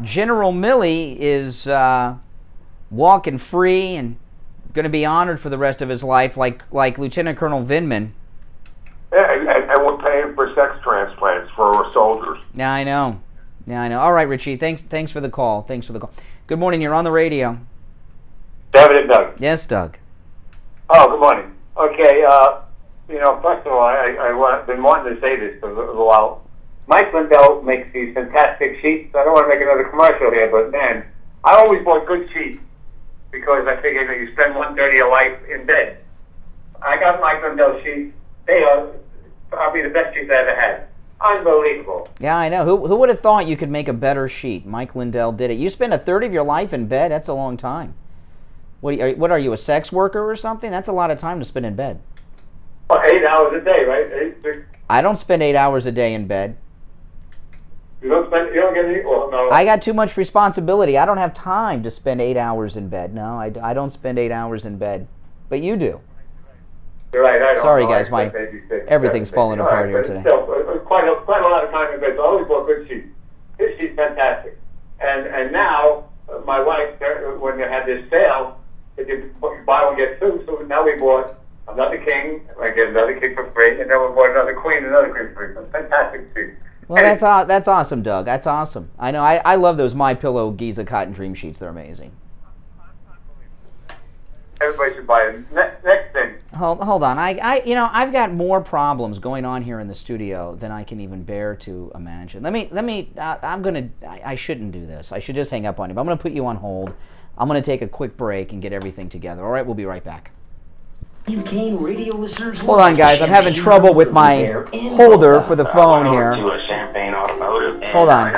General Milley is walking free and going to be honored for the rest of his life, like Lieutenant Colonel Vindman. Yeah, and we're paying for sex transplants for our soldiers. Yeah, I know. All right, Richie. Thanks for the call. Good morning. You're on the radio. David and Doug. Yes, Doug. Oh, good morning. Okay, first of all, I've been wanting to say this for a little while. Mike Lindell makes these fantastic sheets. I don't want to make another commercial here, but man, I always bought good sheets because I figured that you spend 1/3 of your life in bed. I got Mike Lindell sheets. They are probably the best sheets I ever had. Unbelievable. Yeah, I know. Who would have thought you could make a better sheet? Mike Lindell did it. You spend 1/3 of your life in bed? That's a long time. What are you, a sex worker or something? That's a lot of time to spend in bed. Well, 8 hours a day, right? I don't spend 8 hours a day in bed. You don't get any? Well, no. I got too much responsibility. I don't have time to spend 8 hours in bed. No, I don't spend 8 hours in bed. But you do. You're right. I don't Sorry, know. guys. Everything's falling apart here today. Still, quite a lot of time in bed. So I always bought good sheets. This sheet's fantastic. And now, my wife, when they had this sale, if you buy one, get two. So now we bought another king. I get another king for free. And then we bought another queen for free. So fantastic sheet. Well, that's awesome, Doug. That's awesome. I know. I love those My Pillow Giza Cotton Dream sheets. They're amazing. Everybody should buy it. Next thing. Hold on. I've got more problems going on here in the studio than I can even bear to imagine. I shouldn't do this. I should just hang up on you. But I'm going to put you on hold. I'm going to take a quick break and get everything together. All right, we'll be right back. Steve Kane Radio listeners. Hold on, guys. I'm having trouble with my holder for the phone here. Hold on.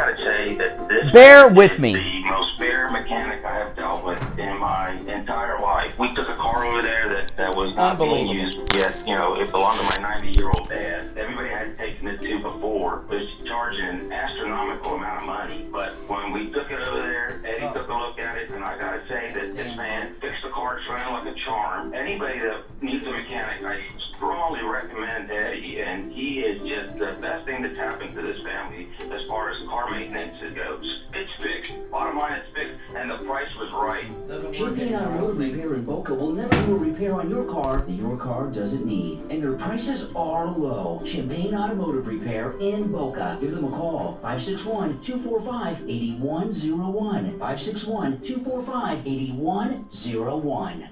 Bear with me. The most bitter mechanic I have dealt with in my entire life. We took a car over there that was not being used yet. It belonged to my 90-year-old dad. Everybody had taken it to before. It was charging an astronomical amount of money. But when we took it over there, Eddie took a look at it, and I gotta say that this man fixed the car. It's running like a charm. Anybody that needs a mechanic, I strongly recommend Eddie, and he is just the best thing that's happened to this family as far as car maintenance goes. It's fixed. Bottom line, it's fixed, and the price was right. Champagne Automotive Repair in Boca will never do a repair on your car that your car doesn't need. And their prices are low. Champagne Automotive Repair in Boca. Give them a call. 561-245-8101. 561-245-8101.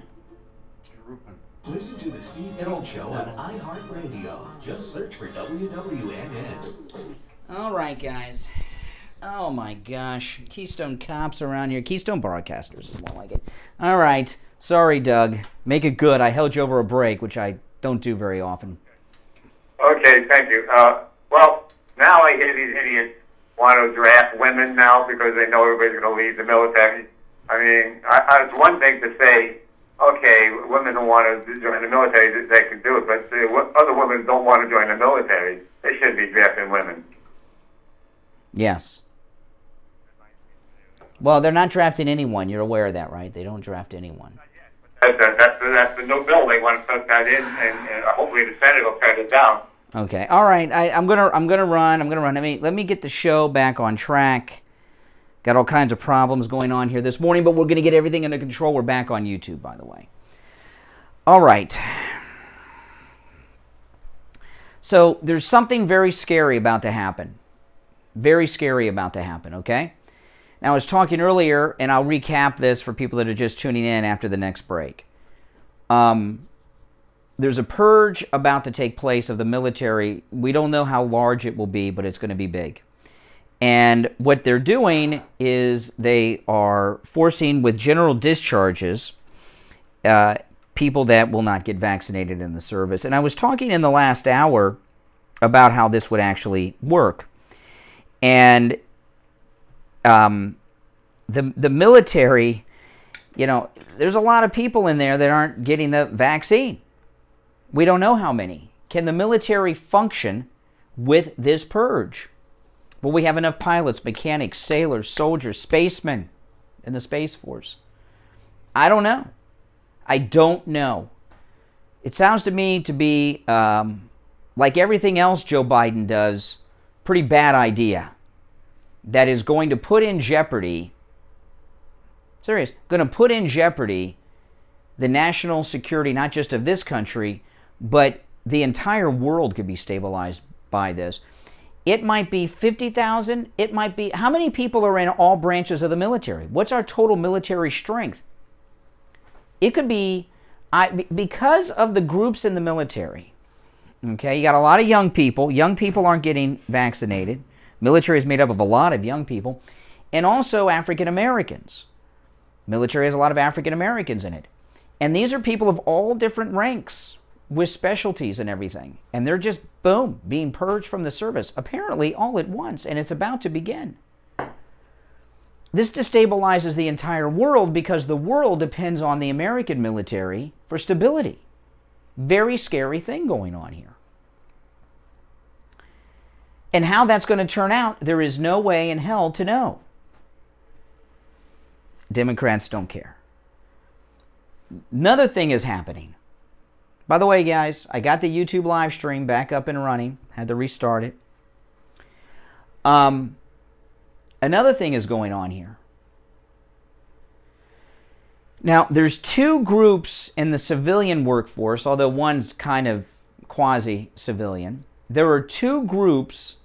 Listen to the Steve Kane Show on iHeartRadio. Just search for WWNN. All right, guys. Oh my gosh. Keystone Cops around here. Keystone Broadcasters is more like it. All right. Sorry, Doug. Make it good. I held you over a break, which I don't do very often. Okay, thank you. Well, now I hear these idiots want to draft women now because they know everybody's going to leave the military. I mean, it's one thing to say, okay, women don't want to join the military, they can do it, but other women don't want to join the military. They shouldn't be drafting women. Yes. Well, they're not drafting anyone. You're aware of that, right? They don't draft anyone. That's the new bill. They want to put that in, and hopefully the Senate will cut it down. Okay. All right. I'm gonna run. Let me get the show back on track. Got all kinds of problems going on here this morning, but we're gonna get everything under control. We're back on YouTube, by the way. All right. So there's something very scary about to happen. Very scary about to happen. Okay. Now, I was talking earlier, and I'll recap this for people that are just tuning in after the next break. There's a purge about to take place of the military. We don't know how large it will be, but it's going to be big. And what they're doing is they are forcing, with general discharges, people that will not get vaccinated in the service. And I was talking in the last hour about how this would actually work. And the military, there's a lot of people in there that aren't getting the vaccine. We don't know how many. Can the military function with this purge? Will we have enough pilots, mechanics, sailors, soldiers, spacemen in the Space Force? I don't know. I don't know. It sounds to me to be, like everything else Joe Biden does, pretty bad idea. that is going to put in jeopardy, going to put in jeopardy the national security, not just of this country, but the entire world could be stabilized by this. It might be 50,000. It might be, how many people are in all branches of the military? What's our total military strength? It could be, because of the groups in the military, okay, you got a lot of young people. Young people aren't getting vaccinated. Military is made up of a lot of young people. And also African Americans. Military has a lot of African Americans in it. And these are people of all different ranks with specialties and everything. And they're just, boom, being purged from the service, apparently all at once, and it's about to begin. This destabilizes the entire world because the world depends on the American military for stability. Very scary thing going on here. And how that's going to turn out, there is no way in hell to know. Democrats don't care. Another thing is happening. By the way, guys, I got the YouTube live stream back up and running. Had to restart it. Another thing is going on here. Now, there's two groups in the civilian workforce, although one's kind of quasi-civilian. There are two groups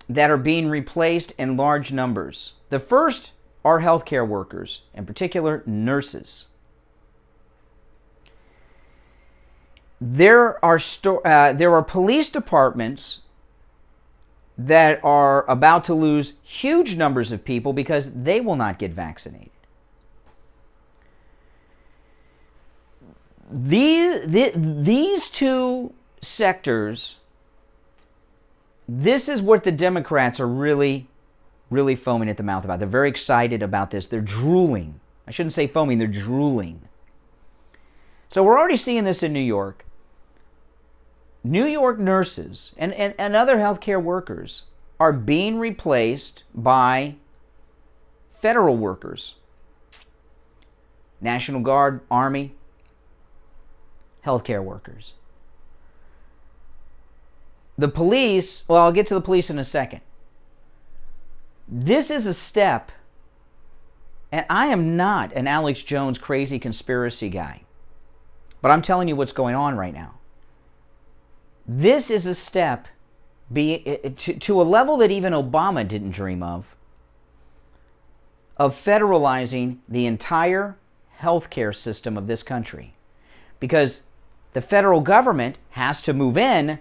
that are being replaced in large numbers. The first are healthcare workers, in particular nurses. There are police departments that are about to lose huge numbers of people because they will not get vaccinated. These two sectors, this is what the Democrats are really foaming at the mouth about. They're very excited about this. They're drooling. I shouldn't say foaming, they're drooling. So we're already seeing this in New York. New York nurses and other healthcare workers are being replaced by federal workers. National Guard, Army, healthcare workers. The police, well, I'll get to the police in a second. This is a step, and I am not an Alex Jones crazy conspiracy guy, but I'm telling you what's going on right now. This is a step to a level that even Obama didn't dream of federalizing the entire healthcare system of this country. Because the federal government has to move in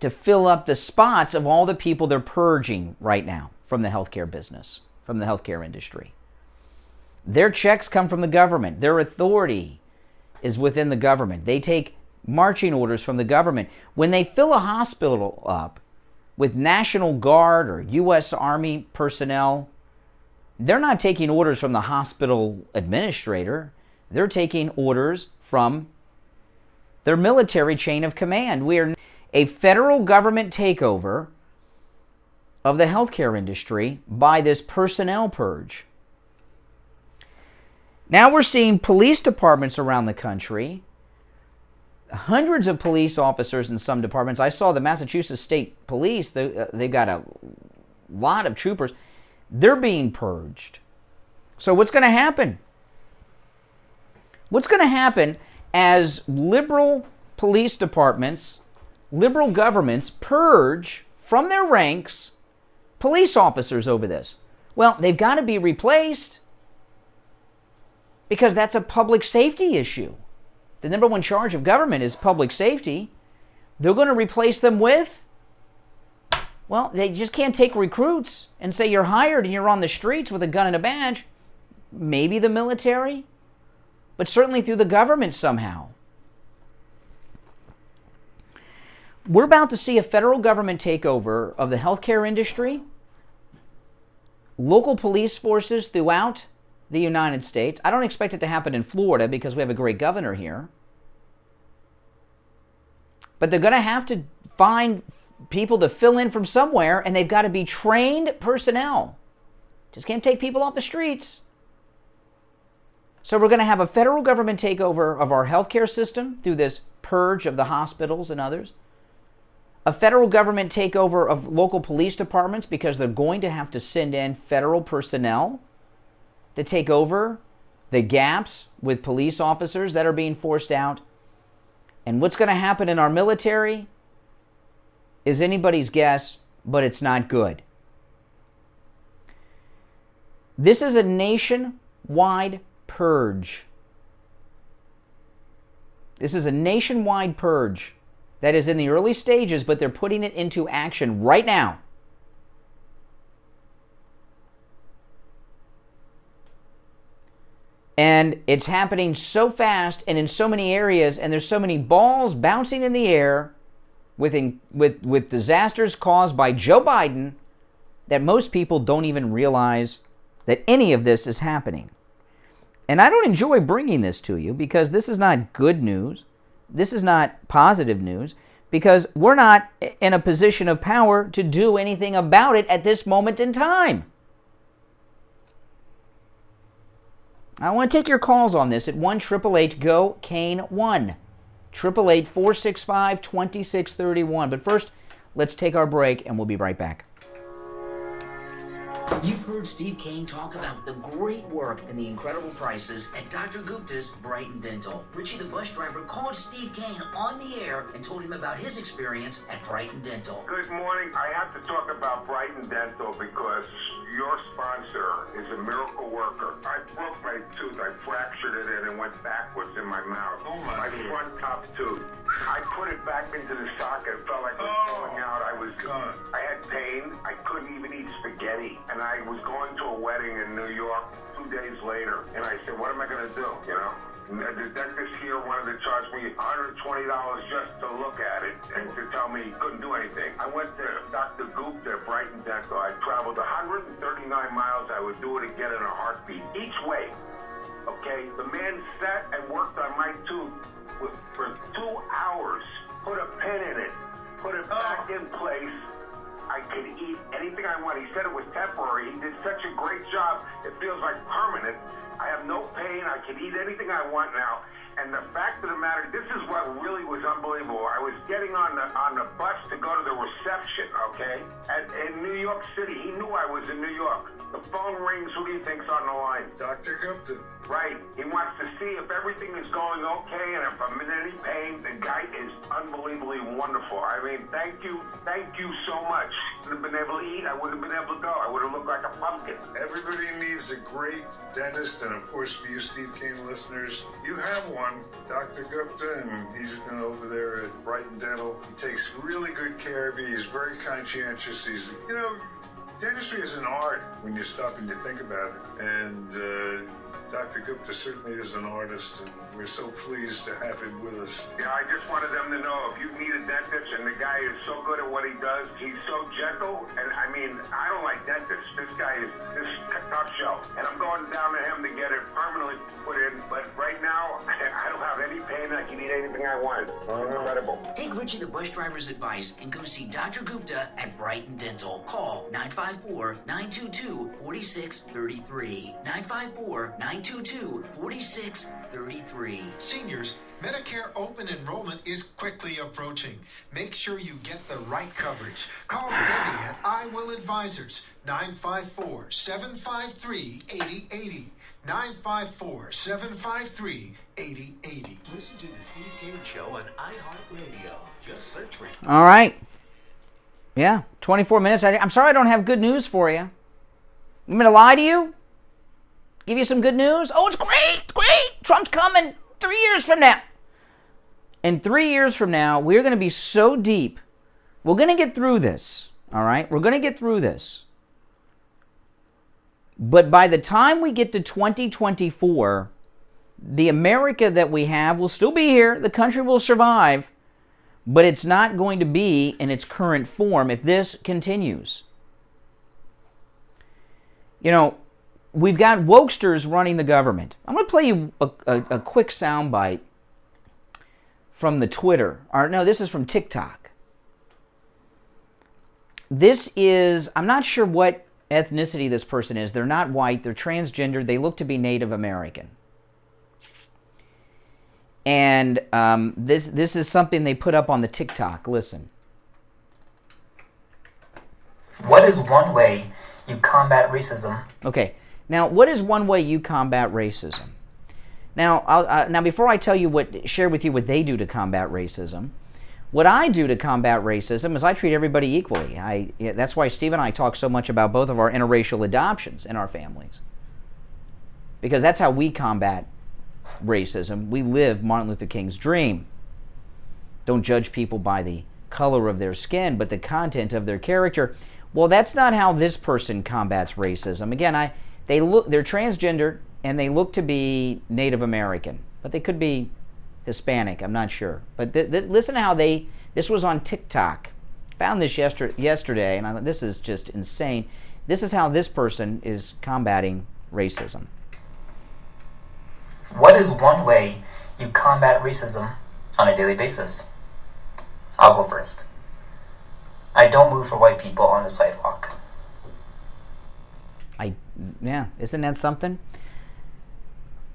to fill up the spots of all the people they're purging right now from the healthcare business, from the healthcare industry. Their checks come from the government. Their authority is within the government. They take marching orders from the government. When they fill a hospital up with National Guard or U.S. Army personnel, they're not taking orders from the hospital administrator. They're taking orders from their military chain of command. We are a federal government takeover of the healthcare industry by this personnel purge. Now we're seeing police departments around the country, hundreds of police officers in some departments. I saw the Massachusetts State Police, they've got a lot of troopers. They're being purged. So what's going to happen? What's going to happen as liberal police departments, liberal governments purge from their ranks police officers over this? Well, they've got to be replaced because that's a public safety issue. The number one charge of government is public safety. They're going to replace them with, well, they just can't take recruits and say you're hired and you're on the streets with a gun and a badge. Maybe the military, but certainly through the government somehow. We're about to see a federal government takeover of the healthcare industry, local police forces throughout the United States. I don't expect it to happen in Florida because we have a great governor here. But they're going to have to find people to fill in from somewhere, and they've got to be trained personnel. Just can't take people off the streets. So we're going to have a federal government takeover of our healthcare system through this purge of the hospitals and others. a federal government takeover of local police departments because they're going to have to send in federal personnel to take over the gaps with police officers that are being forced out. And what's going to happen in our military is anybody's guess, but it's not good. This is a nationwide purge. This is a nationwide purge that is in the early stages, but they're putting it into action right now. And it's happening so fast and in so many areas, and there's so many balls bouncing in the air with disasters caused by Joe Biden that most people don't even realize that any of this is happening. And I don't enjoy bringing this to you because this is not good news. This is not positive news because we're not in a position of power to do anything about it at this moment in time. I want to take your calls on this at 1-888-GO-KANE 1-888-465-2631. But first, let's take our break and we'll be right back. You've heard Steve Kane talk about the great work and the incredible prices at Dr. Gupta's Brighton Dental. Richie the bus driver called Steve Kane on the air and told him about his experience at Brighton Dental. Good morning. I have to talk about Brighton Dental because your sponsor is a miracle worker. I broke my tooth. I fractured it and it went backwards in my mouth. Oh my front top tooth. I put it back into the socket. It felt like it was falling out. I had pain. I couldn't even eat spaghetti. And I was going to a wedding in New York 2 days later. And I said, what am I going to do? You know? The dentist here wanted to charge me $120 just to look at it and to tell me he couldn't do anything. I went to Dr. Gupta at Brighton Dental. I traveled 139 miles. I would do it again in a heartbeat, each way. Okay? The man sat and worked on my tooth for 2 hours, put a pin in it, put it back in place. I could eat anything I want. He said it was temporary. He did such a great job. It feels like permanent. I have no pain. I can eat anything I want now. And the fact of the matter, this is what really was unbelievable. I was getting on the bus to go to the reception, okay, in New York City. He knew I was in New York. The phone rings. Who do you think's on the line? Dr. Gupta. Right. He wants to see if everything is going okay and if I'm in any pain. The guy is unbelievably wonderful. I mean, thank you so much. I wouldn't have been able to eat. I wouldn't have been able to go. I would have looked like a pumpkin. Everybody needs a great dentist, and of course, for you Steve Kane listeners, you have one, Dr. Gupta, and he's been over there at Brighton Dental. He takes really good care of you. He's very conscientious. He's, dentistry is an art when you stop and you think about it. And Dr. Gupta certainly is an artist, and we're so pleased to have him with us. Yeah, I just wanted them to know if you need a dentist, and the guy is so good at what he does, he's so gentle, and I mean, I don't like dentists. This guy is this tough show, and I'm going down to him to get it permanently put in, but right now, I don't have any pain. I can eat anything I want. Incredible. Take Richie the bus driver's advice and go see Dr. Gupta at Brighton Dental. Call 954-922-4633. 954-922-4633. Seniors, Medicare open enrollment is quickly approaching. Make sure you get the right coverage. Call Debbie at I Will Advisors, 954-753-8080. 954-753-8080. Listen to the Steve Kane Show on iHeartRadio. Just search for it. All right. Yeah, 24 minutes. I'm sorry I don't have good news for you. I'm going to lie to you? Give you some good news? Oh, it's great. Trump's coming 3 years from now. And 3 years from now, we're going to be so deep. We're going to get through this. All right? We're going to get through this. But by the time we get to 2024, the America that we have will still be here. The country will survive. But it's not going to be in its current form if this continues. We've got wokesters running the government. I'm going to play you a quick soundbite from the Twitter. This is from TikTok. This is, I'm not sure what ethnicity this person is. They're not white. They're transgender. They look to be Native American. And this is something they put up on the TikTok. Listen. What is one way you combat racism? Okay, now what is one way you combat racism? Now, now before I tell you share with you what they do to combat racism, what I do to combat racism is I treat everybody equally. That's why Steve and I talk so much about both of our interracial adoptions in our families, because that's how we combat racism. We live Martin Luther King's dream. Don't judge people by the color of their skin, but the content of their character. Well, that's not how this person combats racism. Again, they're transgender and they look to be Native American, but they could be Hispanic. I'm not sure. But listen to how this was on TikTok. Found this yesterday, and I thought, this is just insane. This is how this person is combating racism. What is one way you combat racism on a daily basis? I'll go first. I don't move for white people on the sidewalk. Yeah, isn't that something?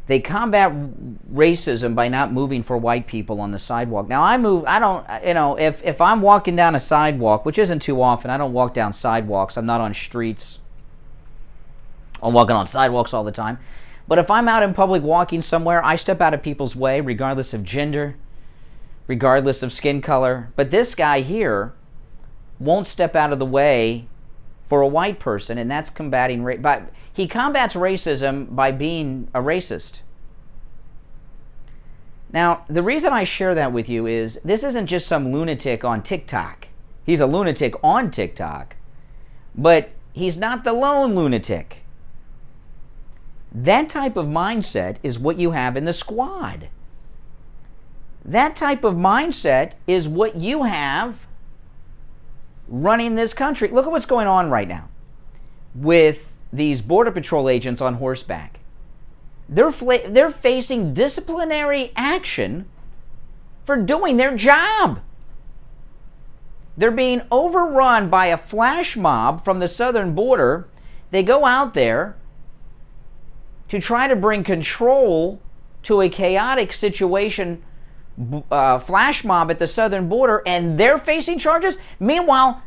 They combat racism by not moving for white people on the sidewalk. Now if I'm walking down a sidewalk, which isn't too often, I don't walk down sidewalks, I'm not on streets. I'm walking on sidewalks all the time. But if I'm out in public walking somewhere, I step out of people's way, regardless of gender, regardless of skin color. But this guy here won't step out of the way for a white person, and that's combating he combats racism by being a racist. Now, the reason I share that with you is this isn't just some lunatic on TikTok. He's a lunatic on TikTok, but he's not the lone lunatic. That type of mindset is what you have in the squad. That type of mindset is what you have running this country. Look at what's going on right now with these Border Patrol agents on horseback. They're facing disciplinary action for doing their job. They're being overrun by a flash mob from the southern border. They go out there to try to bring control to a chaotic situation, flash mob at the southern border, and they're facing charges. Meanwhile,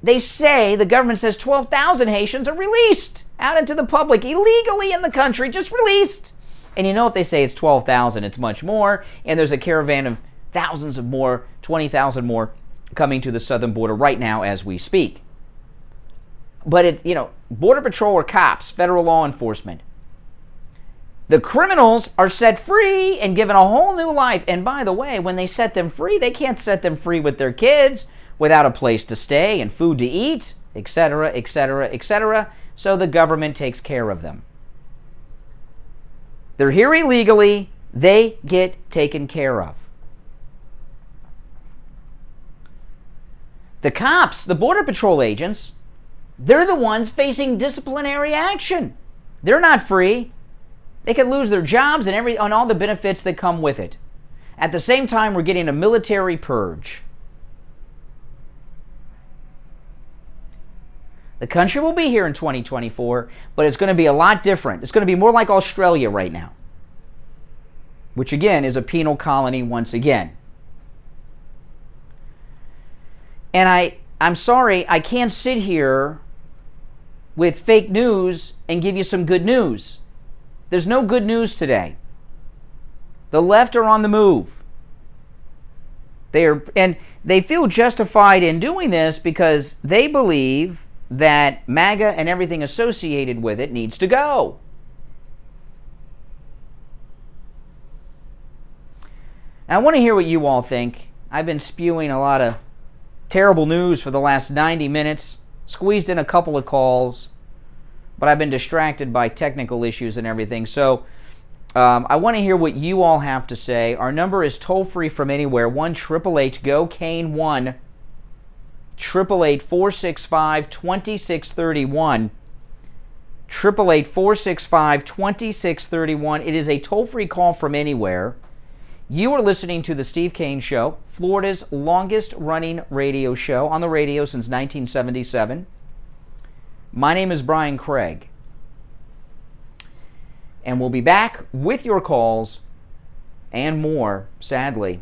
the government says 12,000 Haitians are released out into the public illegally in the country, just released. And if they say it's 12,000, it's much more, and there's a caravan of thousands of more, 20,000 more coming to the southern border right now as we speak. But Border Patrol or cops, federal law enforcement. The criminals are set free and given a whole new life. And by the way, when they set them free, they can't set them free with their kids, without a place to stay and food to eat, etc., etc., etc. So the government takes care of them. They're here illegally, they get taken care of. The cops, the Border Patrol agents, they're the ones facing disciplinary action. They're not free. They could lose their jobs and all the benefits that come with it. At the same time, we're getting a military purge. The country will be here in 2024, but it's going to be a lot different. It's going to be more like Australia right now, which again is a penal colony once again. And I'm sorry, I can't sit here with fake news and give you some good news. There's no good news today. The left are on the move. And they feel justified in doing this because they believe that MAGA and everything associated with it needs to go. Now, I want to hear what you all think. I've been spewing a lot of terrible news for the last 90 minutes, squeezed in a couple of calls, but I've been distracted by technical issues and everything. So I want to hear what you all have to say. Our number is toll-free from anywhere, 1-888-GO-CANE-1, 888-465-2631, 888-465-2631. It is a toll-free call from anywhere. You are listening to The Steve Kane Show, Florida's longest-running radio show, on the radio since 1977. My name is Brian Craig, and we'll be back with your calls and more. Sadly,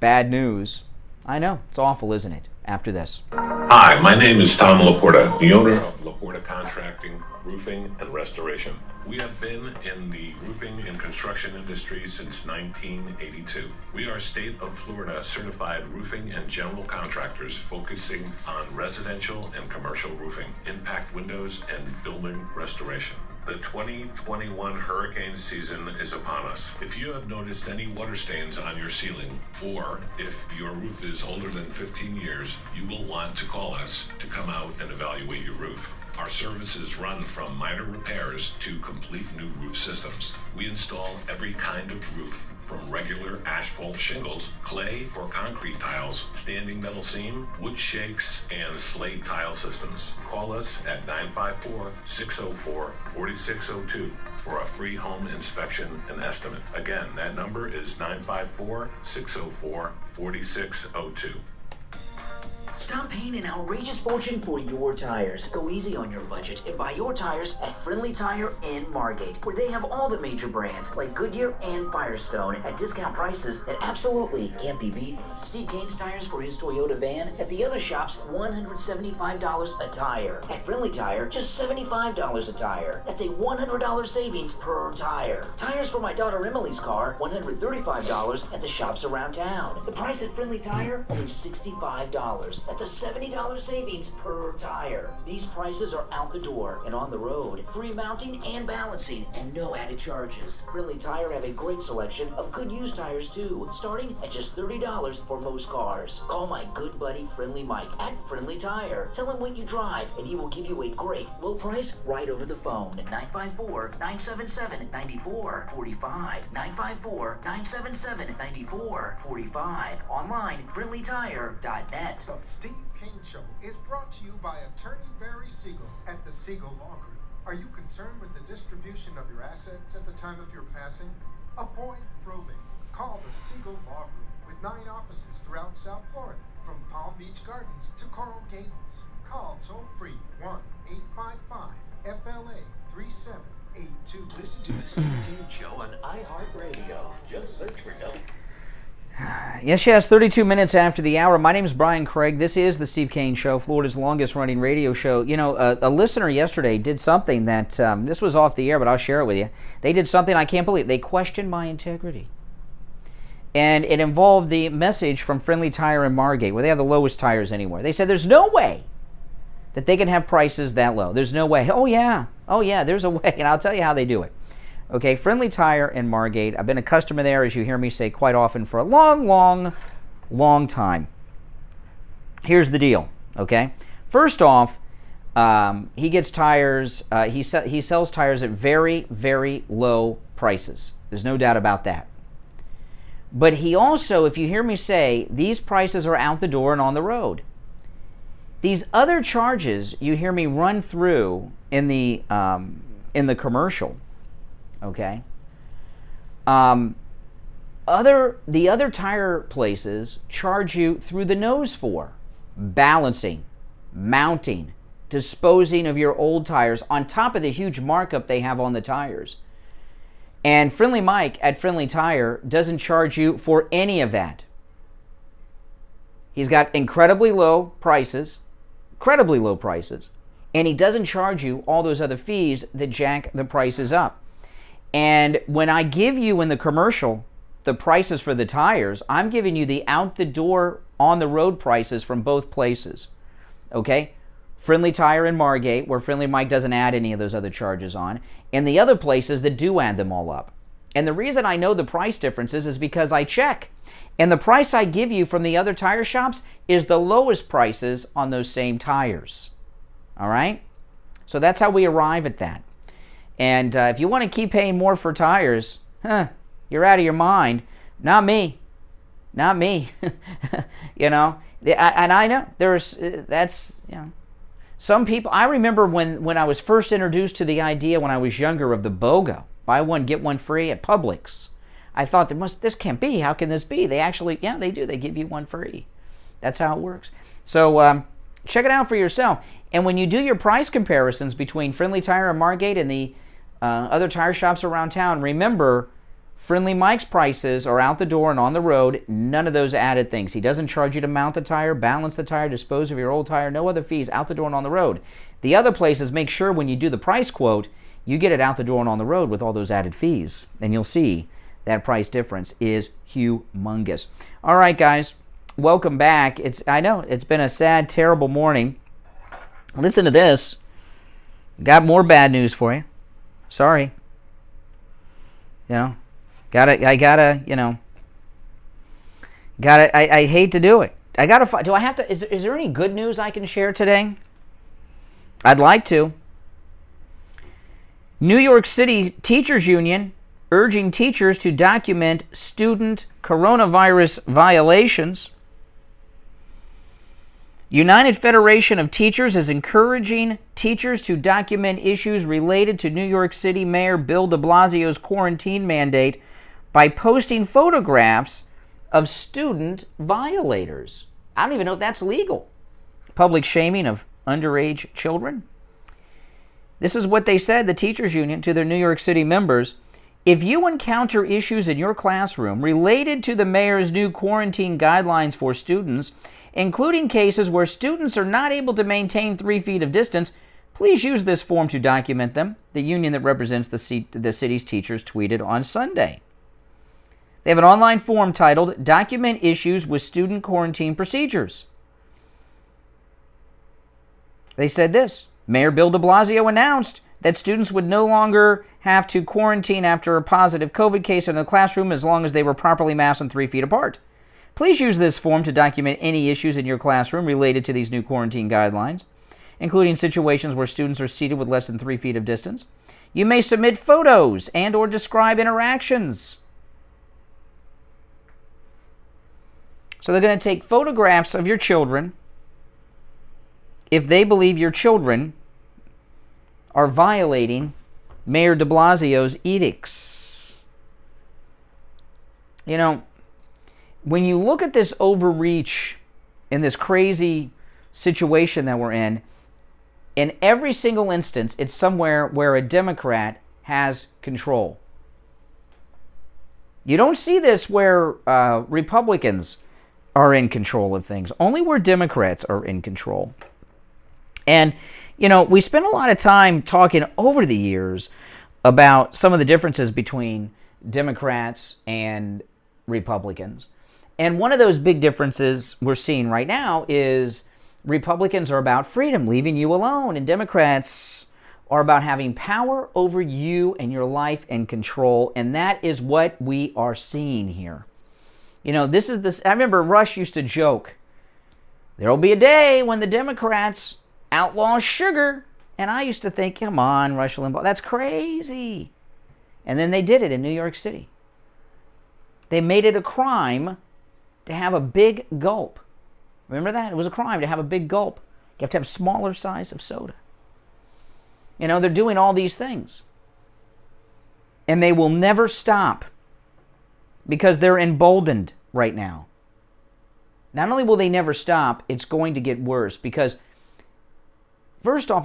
bad news. I know, it's awful, isn't it? after this. Hi, my name is Tom Laporta, the owner of Laporta Contracting, Roofing, and Restoration. We have been in the roofing and construction industry since 1982. We are state of Florida certified roofing and general contractors focusing on residential and commercial roofing, impact windows, and building restoration. The 2021 hurricane season is upon us. If you have noticed any water stains on your ceiling, or if your roof is older than 15 years, you will want to call us to come out and evaluate your roof. Our services run from minor repairs to complete new roof systems. We install every kind of roof, from regular asphalt shingles, clay or concrete tiles, standing metal seam, wood shakes, and slate tile systems. Call us at 954-604-4602 for a free home inspection and estimate. Again, that number is 954-604-4602. Stop paying an outrageous fortune for your tires. Go easy on your budget and buy your tires at Friendly Tire in Margate, where they have all the major brands like Goodyear and Firestone at discount prices that absolutely can't be beaten. Steve Kane's tires for his Toyota van at the other shops, $175 a tire. At Friendly Tire, just $75 a tire. That's a $100 savings per tire. Tires for my daughter Emily's car, $135 at the shops around town. The price at Friendly Tire, only $65. That's a $70 savings per tire. These prices are out the door and on the road. Free mounting and balancing and no added charges. Friendly Tire have a great selection of good used tires too, starting at just $30 for most cars. Call my good buddy Friendly Mike at Friendly Tire. Tell him what you drive and he will give you a great low price right over the phone. 954-977-9445. 954-977-9445. Online, friendlytire.net. The Steve Kane Show is brought to you by attorney Barry Siegel at the Siegel Law Group. Are you concerned with the distribution of your assets at the time of your passing? Avoid probate. Call the Siegel Law Group with 9 offices throughout South Florida, from Palm Beach Gardens to Coral Gables. Call toll-free 1-855-FLA-3782. Listen to the Steve Kane Show on iHeartRadio. Just search for W. Yes, 32 minutes after the hour. My name is Brian Craig. This is the Steve Kane Show, Florida's longest-running radio show. You know, a listener yesterday did something that, this was off the air, but I'll share it with you. They did something I can't believe. They questioned my integrity. And it involved the message from Friendly Tire in Margate, where they have the lowest tires anywhere. They said there's no way that they can have prices that low. There's no way. Oh, yeah, there's a way, and I'll tell you how they do it. Okay, Friendly Tire in Margate. I've been a customer there, as you hear me say quite often, for a long time. Here's the deal, okay? First off, he gets tires, he sells tires at very, very low prices. There's no doubt about that. But he also, if you hear me say, these prices are out the door and on the road. These other charges you hear me run through in the commercial, okay? The other tire places charge you through the nose for balancing, mounting, disposing of your old tires on top of the huge markup they have on the tires. And Friendly Mike at Friendly Tire doesn't charge you for any of that. He's got incredibly low prices, and he doesn't charge you all those other fees that jack the prices up. And when I give you in the commercial the prices for the tires, I'm giving you the out-the-door, on-the-road prices from both places. Okay? Friendly Tire in Margate, where Friendly Mike doesn't add any of those other charges on, and the other places that do add them all up. And the reason I know the price differences is because I check. And the price I give you from the other tire shops is the lowest prices on those same tires. All right? So that's how we arrive at that. And if you want to keep paying more for tires, you're out of your mind. Not me. You know, and I know that's, you know, some people. I remember when I was first introduced to the idea when I was younger of the BOGO, buy one get one free at Publix. I thought this can't be. How can this be? They actually, yeah, they do. They give you one free. That's how it works. So check it out for yourself. And when you do your price comparisons between Friendly Tire and Margate and the other tire shops around town, remember, Friendly Mike's prices are out the door and on the road. None of those added things. He doesn't charge you to mount the tire, balance the tire, dispose of your old tire. No other fees. Out the door and on the road. The other places, make sure when you do the price quote, you get it out the door and on the road with all those added fees. And you'll see that price difference is humongous. All right, guys. Welcome back. I know it's been a sad, terrible morning. Listen to this. Got more bad news for you. Sorry. I hate to do it. Is there any good news I can share today? I'd like to. New York City Teachers Union urging teachers to document student coronavirus violations. United Federation of Teachers is encouraging teachers to document issues related to New York City Mayor Bill de Blasio's quarantine mandate by posting photographs of student violators. I don't even know if that's legal. Public shaming of underage children. This is what they said, the Teachers Union, to their New York City members. If you encounter issues in your classroom related to the mayor's new quarantine guidelines for students, including cases where students are not able to maintain 3 feet of distance, please use this form to document them, the union that represents the city's teachers tweeted on Sunday. They have an online form titled, Document Issues with Student Quarantine Procedures. They said this, Mayor Bill de Blasio announced that students would no longer have to quarantine after a positive COVID case in the classroom as long as they were properly masked and 3 feet apart. Please use this form to document any issues in your classroom related to these new quarantine guidelines, including situations where students are seated with less than 3 feet of distance. You may submit photos and or describe interactions. So they're going to take photographs of your children if they believe your children are violating Mayor de Blasio's edicts. When you look at this overreach in this crazy situation that we're in every single instance, it's somewhere where a Democrat has control. You don't see this where Republicans are in control of things, only where Democrats are in control. And, we spent a lot of time talking over the years about some of the differences between Democrats and Republicans. And one of those big differences we're seeing right now is Republicans are about freedom, leaving you alone, and Democrats are about having power over you and your life and control, and that is what we are seeing here. I remember Rush used to joke, there'll be a day when the Democrats outlaw sugar, and I used to think, come on, Rush Limbaugh, that's crazy. And then they did it in New York City. They made it a crime to have a big gulp. Remember that? It was a crime to have a big gulp. You have to have a smaller size of soda. They're doing all these things. And they will never stop because they're emboldened right now. Not only will they never stop, it's going to get worse because, first off,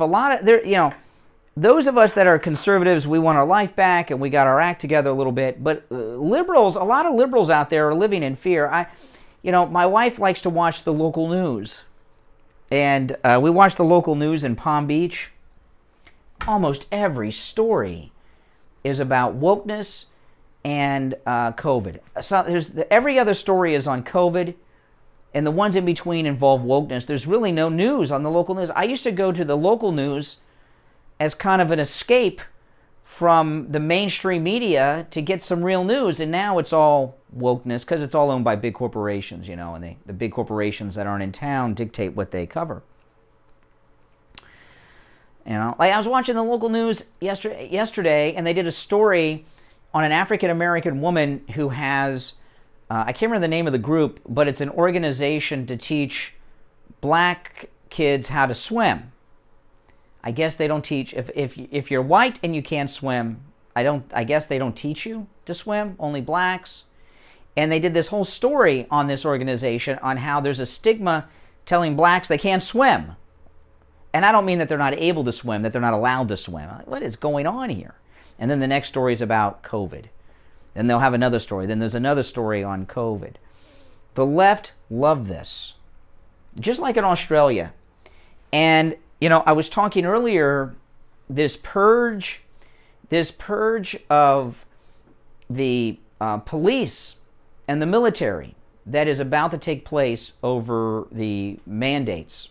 those of us that are conservatives, we want our life back and we got our act together a little bit. But a lot of liberals out there are living in fear. My wife likes to watch the local news. And we watch the local news in Palm Beach. Almost every story is about wokeness and COVID. So every other story is on COVID, and the ones in between involve wokeness. There's really no news on the local news. I used to go to the local news as kind of an escape from the mainstream media to get some real news, and now it's all wokeness because it's all owned by big corporations, and the big corporations that aren't in town dictate what they cover. I was watching the local news yesterday, and they did a story on an African-American woman who has, I can't remember the name of the group, but it's an organization to teach black kids how to swim. I guess they don't teach, if you're white and you can't swim, I guess they don't teach you to swim, only blacks. And they did this whole story on this organization on how there's a stigma telling blacks they can't swim. And I don't mean that they're not able to swim, that they're not allowed to swim. What is going on here? And then the next story is about COVID. Then they'll have another story. Then there's another story on COVID. The left love this, just like in Australia. And, I was talking earlier, this purge of the police and the military that is about to take place over the mandates.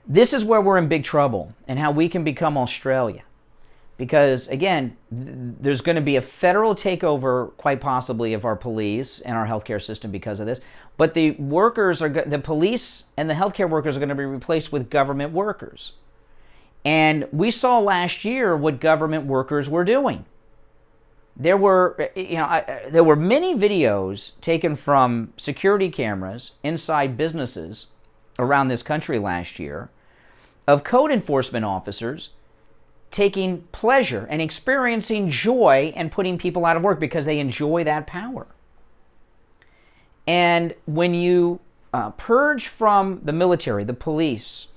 This is where we're in big trouble, and how we can become Australia. Because, again, there's going to be a federal takeover, quite possibly, of our police and our healthcare system because of this. But the police and the healthcare workers are going to be replaced with government workers. And we saw last year what government workers were doing. There were many videos taken from security cameras inside businesses around this country last year of code enforcement officers taking pleasure and experiencing joy and putting people out of work because they enjoy that power. And when you purge from the military, the police,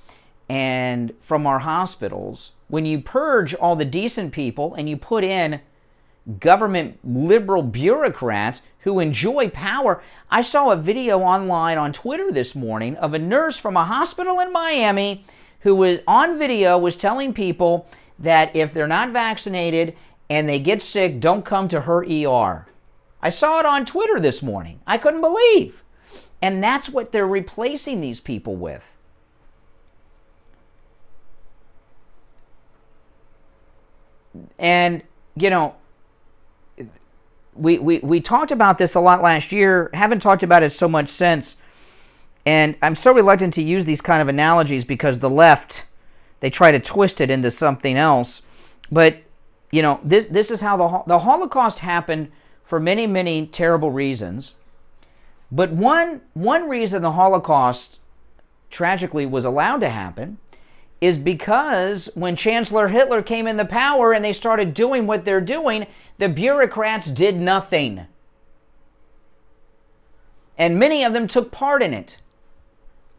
and from our hospitals, when you purge all the decent people and you put in government liberal bureaucrats who enjoy power. I saw a video online on Twitter this morning of a nurse from a hospital in Miami who was on video was telling people that if they're not vaccinated and they get sick, don't come to her ER. I saw it on Twitter this morning. I couldn't believe. And that's what they're replacing these people with. And, we talked about this a lot last year, haven't talked about it so much since. And I'm so reluctant to use these kind of analogies because the left, they try to twist it into something else. But, this is how the Holocaust happened for many, many terrible reasons. But one reason the Holocaust tragically was allowed to happen is because when Chancellor Hitler came into power and they started doing what they're doing, the bureaucrats did nothing. And many of them took part in it.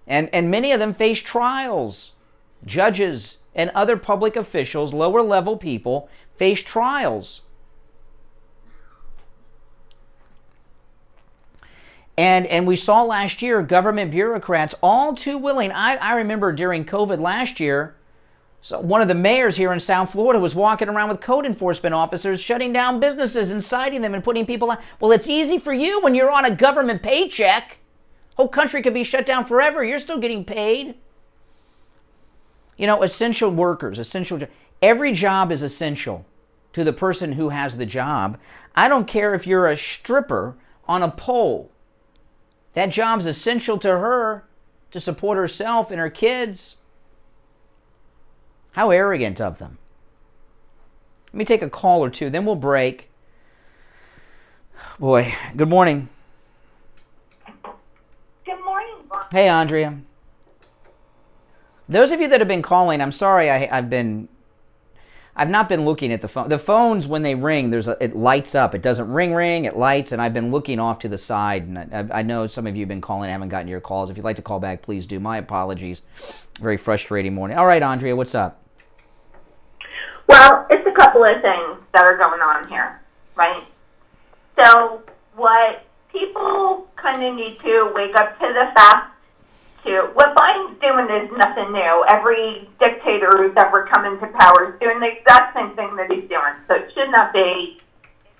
And many of them faced trials. Judges and other public officials, lower level people, faced trials. And we saw last year government bureaucrats all too willing. I remember during COVID last year, so one of the mayors here in South Florida was walking around with code enforcement officers, shutting down businesses and citing them and putting people out. Well, it's easy for you when you're on a government paycheck. Whole country could be shut down forever. You're still getting paid. Essential workers, every job is essential to the person who has the job. I don't care if you're a stripper on a pole. That job's essential to her to support herself and her kids. How arrogant of them. Let me take a call or two, then we'll break. Boy, good morning. Good morning, Bob. Hey, Andrea. Those of you that have been calling, I'm sorry I've not been looking at the phone. The phones, when they ring, it lights up. It doesn't ring, it lights, and I've been looking off to the side. And I know some of you have been calling, I haven't gotten your calls. If you'd like to call back, please do. My apologies. Very frustrating morning. All right, Andrea, what's up? Well, it's a couple of things that are going on here, right? So what people kind of need to wake up to the fact what Biden's doing is nothing new. Every dictator who's ever come into power is doing the exact same thing that he's doing. So it should not be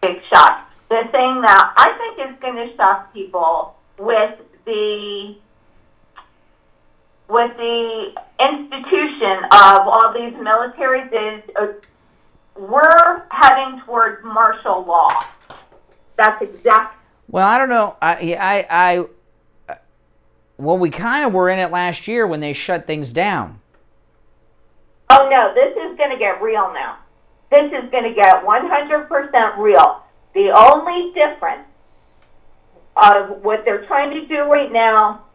a big shock. The thing that I think is going to shock people with the institution of all these militaries is we're heading towards martial law. That's exactly. Well, I don't know. Well, we kind of were in it last year when they shut things down. Oh, no, this is going to get real now. This is going to get 100% real. The only difference of what they're trying to do right now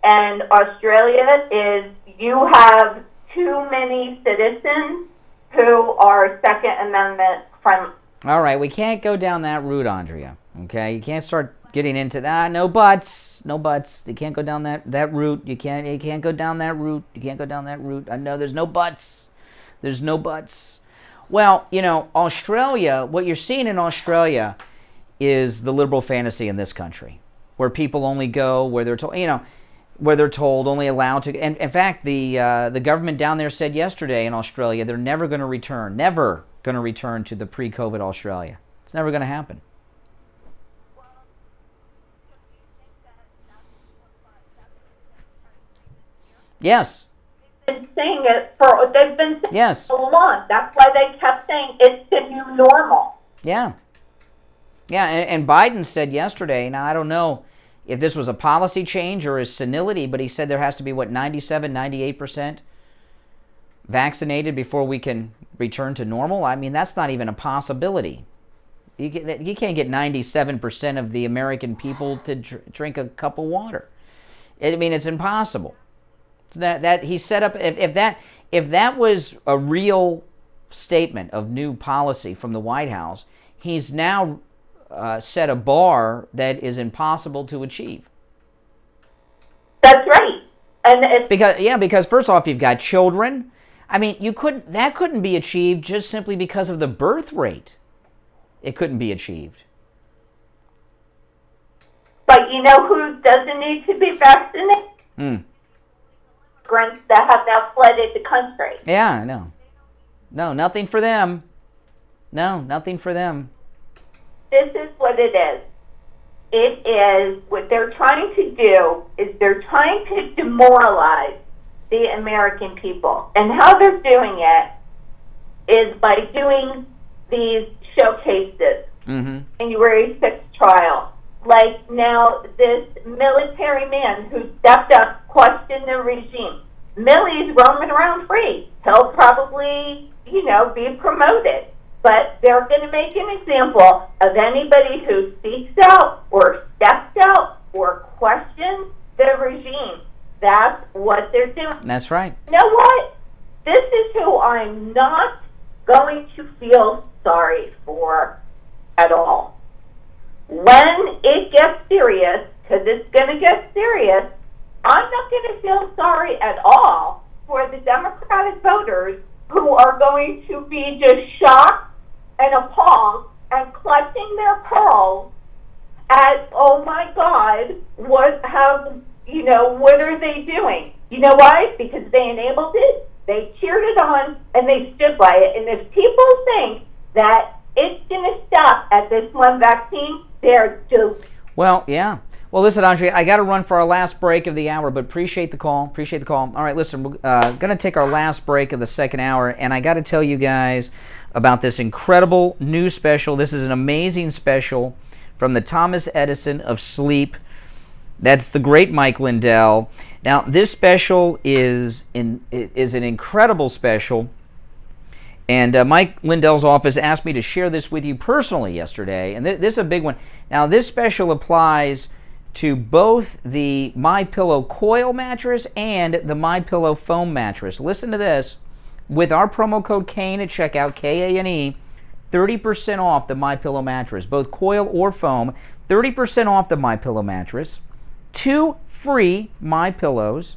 and Australia is you have too many citizens who are Second Amendment friendly. All right, we can't go down that route, Andrea. Okay, you can't start getting into that. No buts. You can't go down that route. You can't go down that route. I know there's no buts. Well, Australia, what you're seeing in Australia is the liberal fantasy in this country, where people only go where they're told, where they're told, only allowed to. And in fact, the government down there said yesterday in Australia they're never going to return to the pre-COVID Australia. It's never going to happen. Yes. They've been saying it for Yes. so long. That's why they kept saying it's the new normal. Yeah. Yeah, and Biden said yesterday, now I don't know if this was a policy change or his senility, but he said there has to be, 97, 98% vaccinated before we can return to normal? I mean, that's not even a possibility. You can't get 97% of the American people to drink a cup of water. I mean, it's impossible. That he set up, if that was a real statement of new policy from the White House, he's now set a bar that is impossible to achieve. That's right, and it's because first off, you've got children. I mean, that couldn't be achieved just simply because of the birth rate. It couldn't be achieved. But you know who doesn't need to be vaccinated? Immigrants that have now flooded the country. Yeah, I know. No, nothing for them. No, nothing for them. This is what it is. It is, what they're trying to do is they're trying to demoralize the American people. And how they're doing it is by doing these showcases. January 6th trial. Like now, this military man who stepped up, questioned the regime. Milley's roaming around free. He'll probably, be promoted. But they're going to make an example of anybody who speaks out or steps out or questions the regime. That's what they're doing. That's right. You know what? This is who I'm not going to feel sorry for at all. When it gets serious, because it's going to get serious, I'm not going to feel sorry at all for the Democratic voters who are going to be just shocked and appalled and clutching their pearls at, oh my God, what are they doing? You know why? Because they enabled it, they cheered it on, and they stood by it. And if people think that it's going to stop at this one vaccine, they're duped. Well, yeah. Well, listen, Andre, I got to run for our last break of the hour, but appreciate the call. All right, listen, we're going to take our last break of the second hour, and I got to tell you guys about this incredible new special. This is an amazing special from the Thomas Edison of sleep. That's the great Mike Lindell. Now, this special is an incredible special. And Mike Lindell's office asked me to share this with you personally yesterday. And this is a big one. Now, this special applies to both the MyPillow coil mattress and the MyPillow foam mattress. Listen to this. With our promo code KANE at checkout, KANE, 30% off the MyPillow mattress, both coil or foam, 30% off the MyPillow mattress, 2 free MyPillows,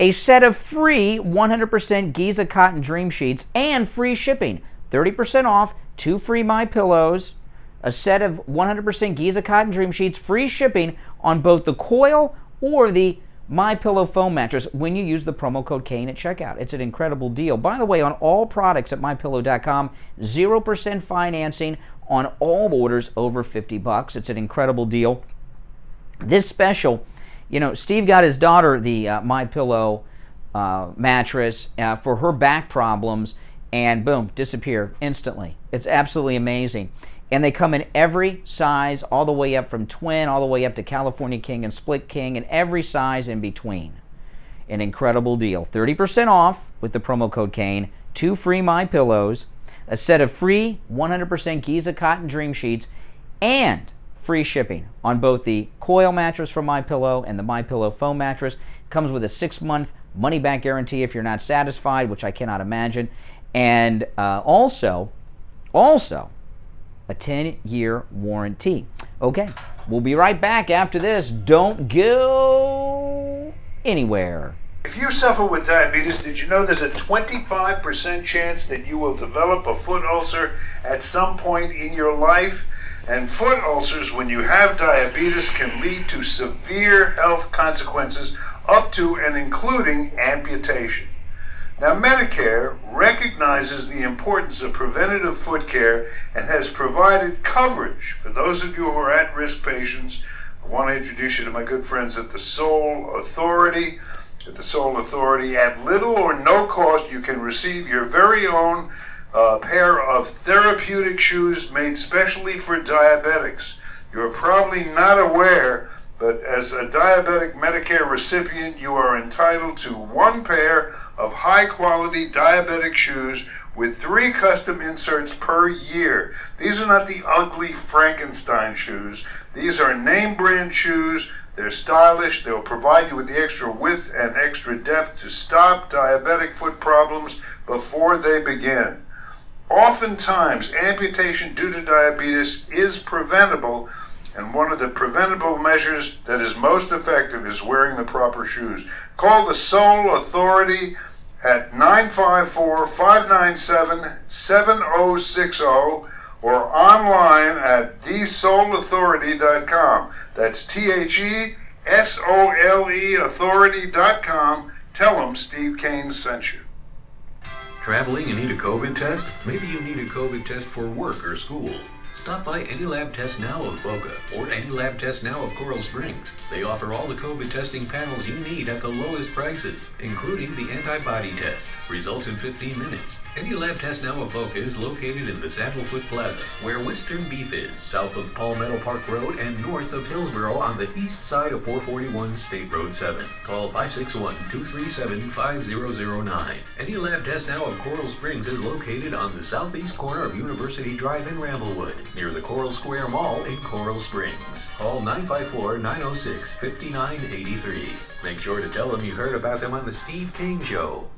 a set of free 100% Giza cotton dream sheets, and free shipping. 30% off, 2 free MyPillows, a set of 100% Giza cotton dream sheets, free shipping on both the coil or the MyPillow foam mattress when you use the promo code KANE at checkout. It's an incredible deal. By the way, on all products at MyPillow.com, 0% financing on all orders over $50. It's an incredible deal. This special, Steve got his daughter the MyPillow mattress for her back problems, and boom, disappeared instantly. It's absolutely amazing. And they come in every size, all the way up from twin, all the way up to California King and Split King, and every size in between. An incredible deal. 30% off with the promo code KANE, 2 free MyPillows, a set of free 100% Giza cotton dream sheets, and free shipping on both the coil mattress from MyPillow and the MyPillow foam mattress. Comes with a 6-month money-back guarantee if you're not satisfied, which I cannot imagine. And also, a 10-year warranty. Okay, we'll be right back after this. Don't go anywhere. If you suffer with diabetes, did you know there's a 25% chance that you will develop a foot ulcer at some point in your life? And foot ulcers, when you have diabetes, can lead to severe health consequences up to and including amputation. Now, Medicare recognizes the importance of preventative foot care and has provided coverage for those of you who are at-risk patients. I want to introduce you to my good friends at the Sole Authority. At the Sole Authority, at little or no cost, you can receive your very own pair of therapeutic shoes made specially for diabetics. You're probably not aware, but as a diabetic Medicare recipient, you are entitled to one pair of high-quality diabetic shoes with 3 custom inserts per year. These are not the ugly Frankenstein shoes. These are name brand shoes. They're stylish. They'll provide you with the extra width and extra depth to stop diabetic foot problems before they begin. Oftentimes, amputation due to diabetes is preventable, and one of the preventable measures that is most effective is wearing the proper shoes. Call the Sole Authority at 954-597-7060 or online at thesoleauthority.com. That's THESOLE authority.com. Tell them Steve Kane sent you. Traveling and need a COVID test? Maybe you need a COVID test for work or school. Stop by Any Lab Test Now of Boca or Any Lab Test Now of Coral Springs. They offer all the COVID testing panels you need at the lowest prices, including the antibody test. Results in 15 minutes. Any Lab Test Now of Boca is located in the Saddlefoot Plaza, where Western Beef is, south of Palmetto Park Road and north of Hillsborough on the east side of 441 State Road 7. Call 561-237-5009. Any Lab Test Now of Coral Springs is located on the southeast corner of University Drive in Ramblewood, near the Coral Square Mall in Coral Springs. Call 954-906-5983. Make sure to tell them you heard about them on The Steve Kane Show.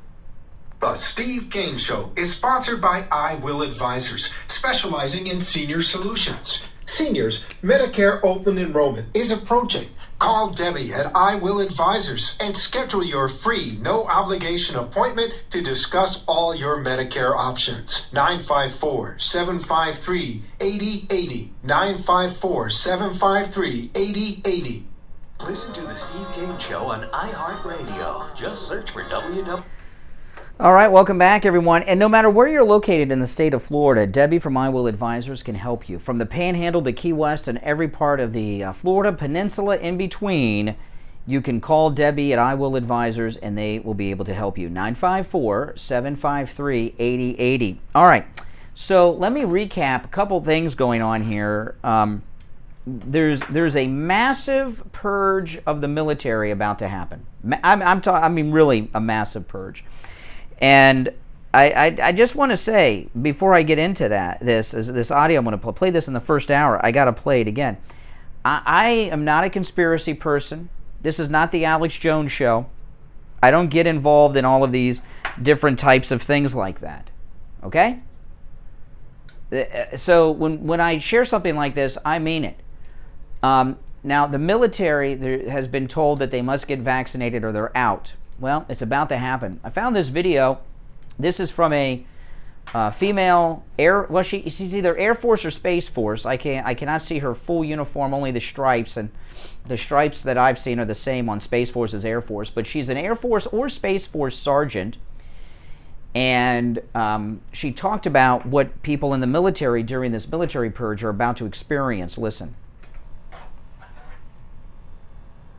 The Steve Kane Show is sponsored by I Will Advisors, specializing in senior solutions. Seniors, Medicare open enrollment is approaching. Call Debbie at I Will Advisors and schedule your free, no-obligation appointment to discuss all your Medicare options. 954-753-8080. 954-753-8080. Listen to The Steve Kane Show on iHeartRadio. Just search for WW. All right, welcome back, everyone. And no matter where you're located in the state of Florida, Debbie from I Will Advisors can help you. From the Panhandle to Key West and every part of the Florida Peninsula in between, you can call Debbie at I Will Advisors, and they will be able to help you. 954-753-8080. All right, so let me recap a couple things going on here. There's a massive purge of the military about to happen. I mean, really a massive purge. And I just want to say, before I get into this audio, I'm going to play this in the first hour. I got to play it again. I am not a conspiracy person. This is not the Alex Jones show. I don't get involved in all of these different types of things like that. Okay? So when I share something like this, I mean it. Now, the military has been told that they must get vaccinated or they're out. Well, it's about to happen. I found this video. This is from a female she's either Air Force or Space Force. I cannot see her full uniform, only the stripes, and the stripes that I've seen are the same on Space Force as Air Force. But she's an Air Force or Space Force sergeant, and she talked about what people in the military during this military purge are about to experience. Listen.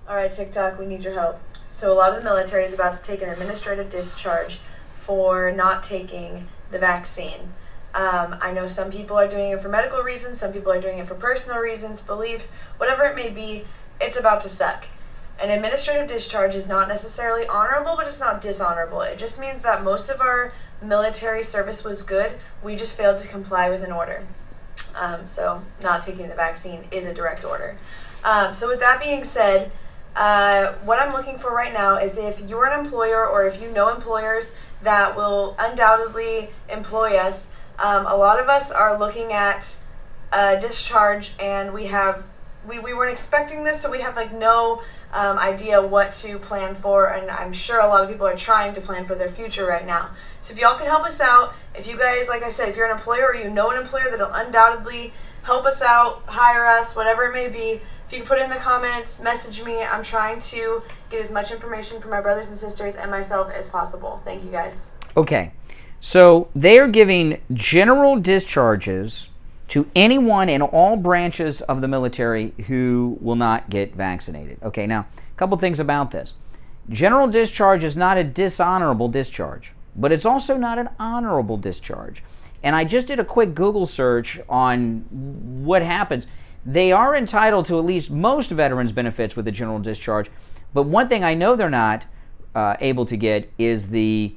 All right, TikTok, we need your help. So a lot of the military is about to take an administrative discharge for not taking the vaccine. I know some people are doing it for medical reasons, some people are doing it for personal reasons, beliefs, whatever it may be, it's about to suck. An administrative discharge is not necessarily honorable, but it's not dishonorable. It just means that most of our military service was good, we just failed to comply with an order. So not taking the vaccine is a direct order. So with that being said, what I'm looking for right now is if you're an employer or if you know employers that will undoubtedly employ us, a lot of us are looking at discharge and we have we weren't expecting this, so we have like no idea what to plan for, and I'm sure a lot of people are trying to plan for their future right now. So if y'all can help us out, if you guys, like I said, if you're an employer or you know an employer that'll undoubtedly help us out, hire us, whatever it may be, if you can put it in the comments, message me. I'm trying to get as much information from my brothers and sisters and myself as possible. Thank you guys. Okay, so they are giving general discharges to anyone in all branches of the military who will not get vaccinated. Okay, now, a couple things about this. General discharge is not a dishonorable discharge, but it's also not an honorable discharge. And I just did a quick Google search on what happens. They are entitled to at least most veterans' benefits with the general discharge, but one thing I know they're not able to get is they're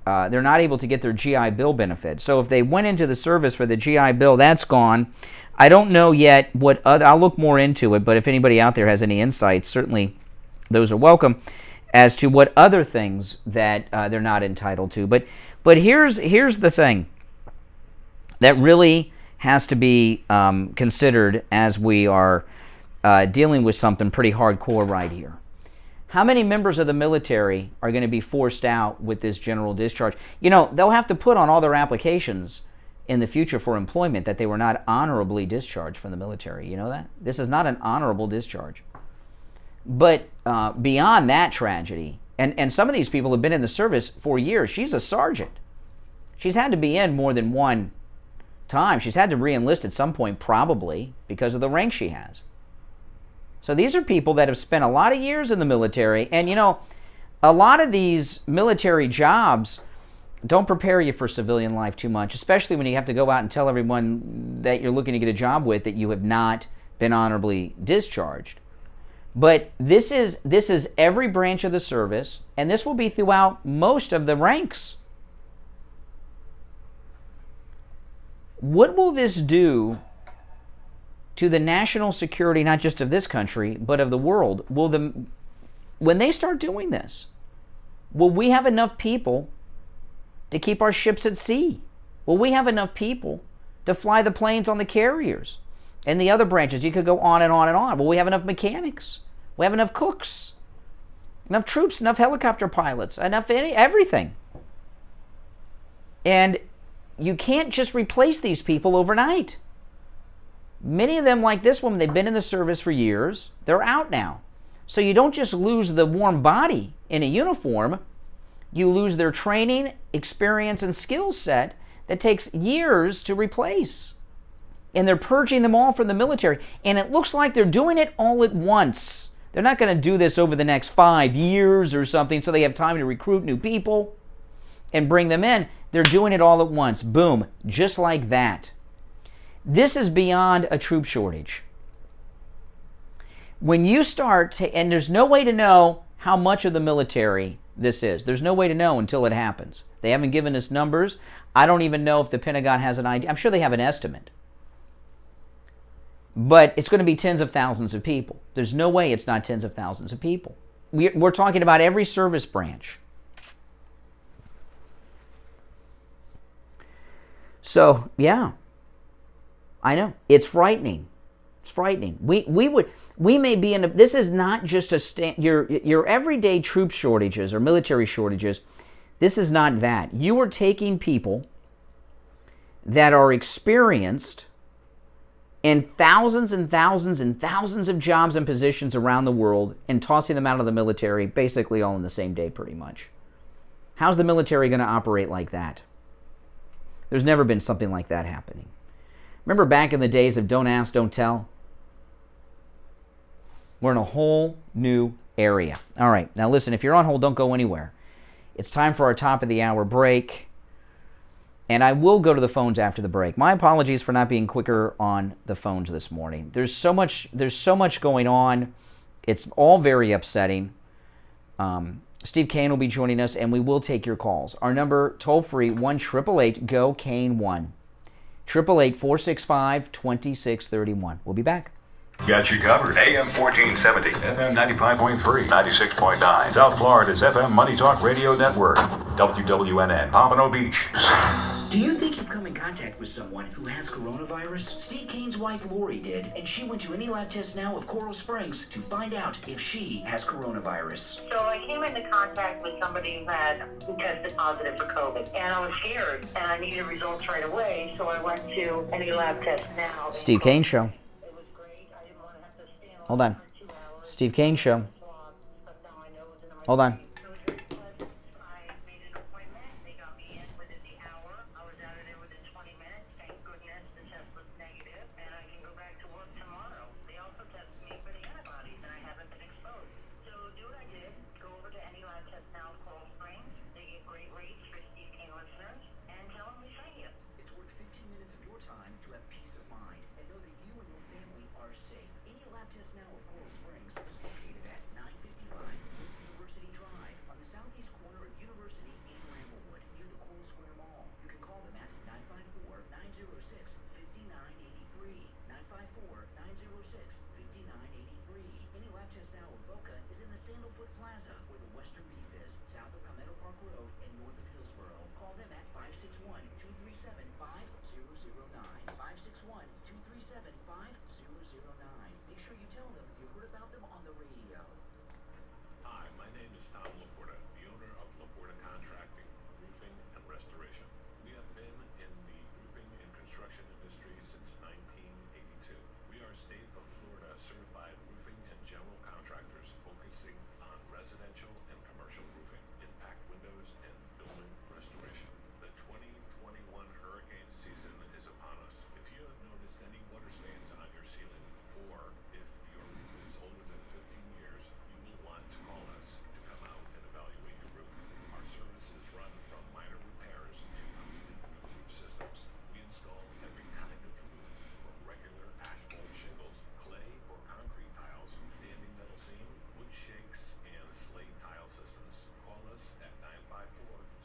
not able to get their GI Bill benefit. So if they went into the service for the GI Bill, that's gone. I don't know yet what other, I'll look more into it, but if anybody out there has any insights, certainly those are welcome as to what other things that they're not entitled to. But here's the thing that really has to be considered as we are dealing with something pretty hardcore right here. How many members of the military are going to be forced out with this general discharge? You know, they'll have to put on all their applications in the future for employment that they were not honorably discharged from the military. You know that? This is not an honorable discharge. But beyond that tragedy, and some of these people have been in the service for years. She's a sergeant. She's had to be in more than one time. She's had to re-enlist at some point, probably, because of the rank she has. So these are people that have spent a lot of years in the military, and you know, a lot of these military jobs don't prepare you for civilian life too much, especially when you have to go out and tell everyone that you're looking to get a job with that you have not been honorably discharged. But this is every branch of the service, and this will be throughout most of the ranks. What will this do to the national security, not just of this country, but of the world? When they start doing this, will we have enough people to keep our ships at sea? Will we have enough people to fly the planes on the carriers? And the other branches, you could go on and on and on. Will we have enough mechanics? We have enough cooks, enough troops, enough helicopter pilots, enough everything. And you can't just replace these people overnight. Many of them, like this woman, they've been in the service for years. They're out now. So you don't just lose the warm body in a uniform. You lose their training, experience, and skill set that takes years to replace. And they're purging them all from the military. And it looks like they're doing it all at once. They're not going to do this over the next 5 years or something so they have time to recruit new people and bring them in. They're doing it all at once. Boom. Just like that. This is beyond a troop shortage. When you start to, and there's no way to know how much of the military this is. There's no way to know until it happens. They haven't given us numbers. I don't even know if the Pentagon has an idea. I'm sure they have an estimate. But it's going to be tens of thousands of people. There's no way it's not tens of thousands of people. We're talking about every service branch. So, yeah. I know. It's frightening. It's frightening. We may be in a, this is not just your everyday troop shortages or military shortages. This is not that. You are taking people that are experienced in thousands and thousands and thousands of jobs and positions around the world and tossing them out of the military basically all in the same day pretty much. How's the military going to operate like that? There's never been something like that happening. Remember back in the days of don't ask, don't tell? We're in a whole new area. All right, now listen, if you're on hold, don't go anywhere. It's time for our top of the hour break. And I will go to the phones after the break. My apologies for not being quicker on the phones this morning. There's so much going on. It's all very upsetting. Steve Kane will be joining us, and we will take your calls. Our number, toll-free, 1-888-GO-KANE-1. 888-465-2631. We'll be back. Got you covered. AM 1470, FM 95.3, 96.9. South Florida's FM Money Talk Radio Network. WWNN, Pompano Beach. Do you think you've come in contact with someone who has coronavirus? Steve Kane's wife Lori did, and she went to any lab test now of Coral Springs to find out if she has coronavirus. So I came into contact with somebody who tested positive for COVID, and I was scared, and I needed results right away, so I went to any lab test now. Steve Kane Show. It was great. I didn't want to have to stand Hold on. for 2 hours. Steve Kane Show. But now I know it's in my Hold on. So it was very pleasant. I made an appointment. They got me in within the hour. I was out of there within 20 minutes. Thank goodness the test was negative, and I can go back to work tomorrow. They also tested me for the antibodies, and I haven't been exposed. So do what I did. Go over to any lab test now in Coral Springs. They get great rates for Steve Kane listeners, and tell them we sent you. It's worth 15 minutes of your time to have peace of mind and know that you and your family are safe. Any lab test now of Coral Springs is located at 955 North University Drive on the southeast corner of University and Ramblewood near the Coral Square Mall. You can call them at 954-906-5983. 954-906-5983. Any lab test now of Boca is in the Sandalfoot Plaza where the Western Beef is, south of Palmetto Park Road and north of Hillsboro. Call them at 561-237-5009. 561-237-5009. Make sure you tell them you heard about them on the radio. Hi, my name is Tom Laporta, the owner of Laporta Contracting, Roofing and Restoration. We have been in the roofing and construction industry since 1982. We are state of Florida certified roofing and general contractors focusing on residential and commercial roofing, impact windows, and building restoration. The 2021 hurricane season is upon us. If you have noticed any water stains on your ceiling, or if your roof is older than 15 years, you will want to call us to come out and evaluate your roof. Our services run from minor repairs to complete new roof systems. We install every kind of roof, from regular asphalt shingles, clay or concrete tiles, standing metal seam, wood shakes, and slate tile systems. Call us at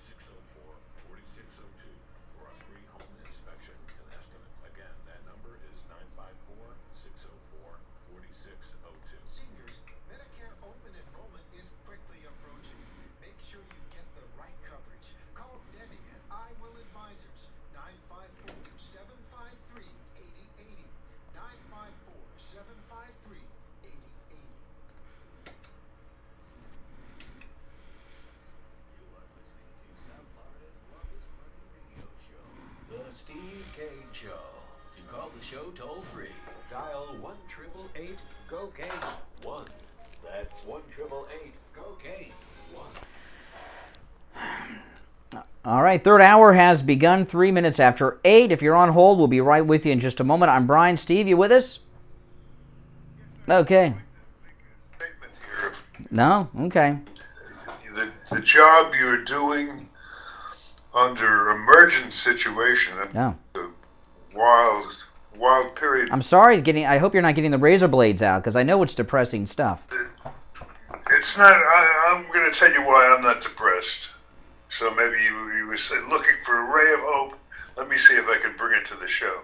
954-604-4602 for a free home inspection and estimate. Again, that number is 954-604-4602. Seniors, Medicare open enrollment is quickly approaching. Make sure you get the right coverage. Call Debbie at I Will Advisors, 954-753-8080. 954-753-8080. You are listening to South Florida's longest running radio show, The Steve Kane Show. To call the show toll free, dial 1-888-COCAINE 1. That's 1-888-COCAINE 1. All right, third hour has begun, 3 minutes after 8. If you're on hold, we'll be right with you in just a moment. I'm Brian. Steve, you with us? Okay. Statement here. No? Okay. The job you're doing under emergent situation, No. a wild period. I'm sorry. I hope you're not getting the razor blades out, because I know it's depressing stuff. It's not. I'm going to tell you why I'm not depressed. So maybe you were looking for a ray of hope. Let me see if I can bring it to the show.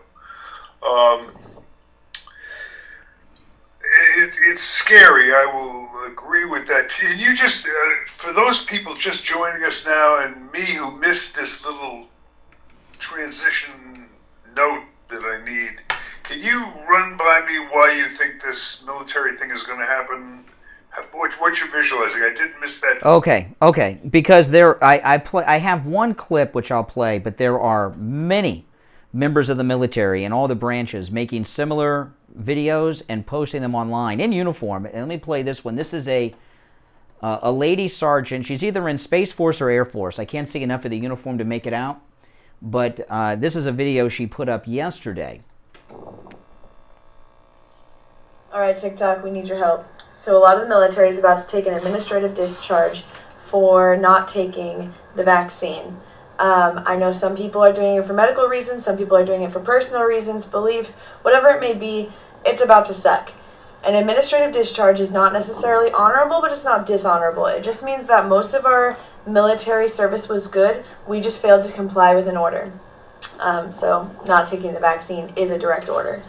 It's scary. I will agree with that. Can you just, for those people just joining us now and me who missed this little transition note that I need, can you run by me why you think this military thing is going to happen? What you're visualizing? I did miss that. Okay. Because I have one clip which I'll play, but there are many members of the military in all the branches making similar videos and posting them online in uniform. And let me play this one. This is a lady sergeant. She's either in Space Force or Air Force. I can't see enough of the uniform to make it out. But this is a video she put up yesterday. All right, TikTok, we need your help. So a lot of the military is about to take an administrative discharge for not taking the vaccine. I know some people are doing it for medical reasons, some people are doing it for personal reasons, beliefs, whatever it may be, it's about to suck. An administrative discharge is not necessarily honorable, but it's not dishonorable. It just means that most of our military service was good, we just failed to comply with an order. So not taking the vaccine is a direct order.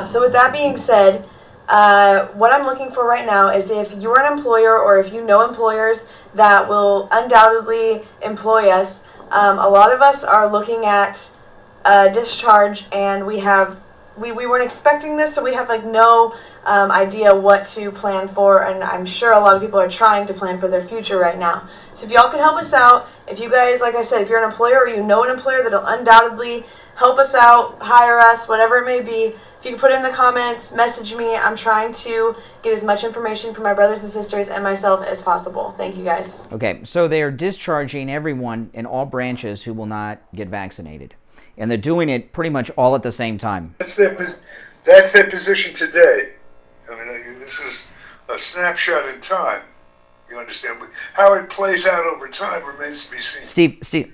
So with that being said, what I'm looking for right now is if you're an employer or if you know employers that will undoubtedly employ us, A lot of us are looking at discharge, and we weren't expecting this, so we have no idea what to plan for, and I'm sure a lot of people are trying to plan for their future right now. So if y'all could help us out, if you guys, like I said, if you're an employer or you know an employer that'll undoubtedly help us out, hire us, whatever it may be, if you can put it in the comments, message me. I'm trying to get as much information from my brothers and sisters and myself as possible. Thank you, guys. Okay, so they are discharging everyone in all branches who will not get vaccinated. And they're doing it pretty much all at the same time. That's their position today. I mean, this is a snapshot in time. You understand? How it plays out over time remains to be seen. Steve,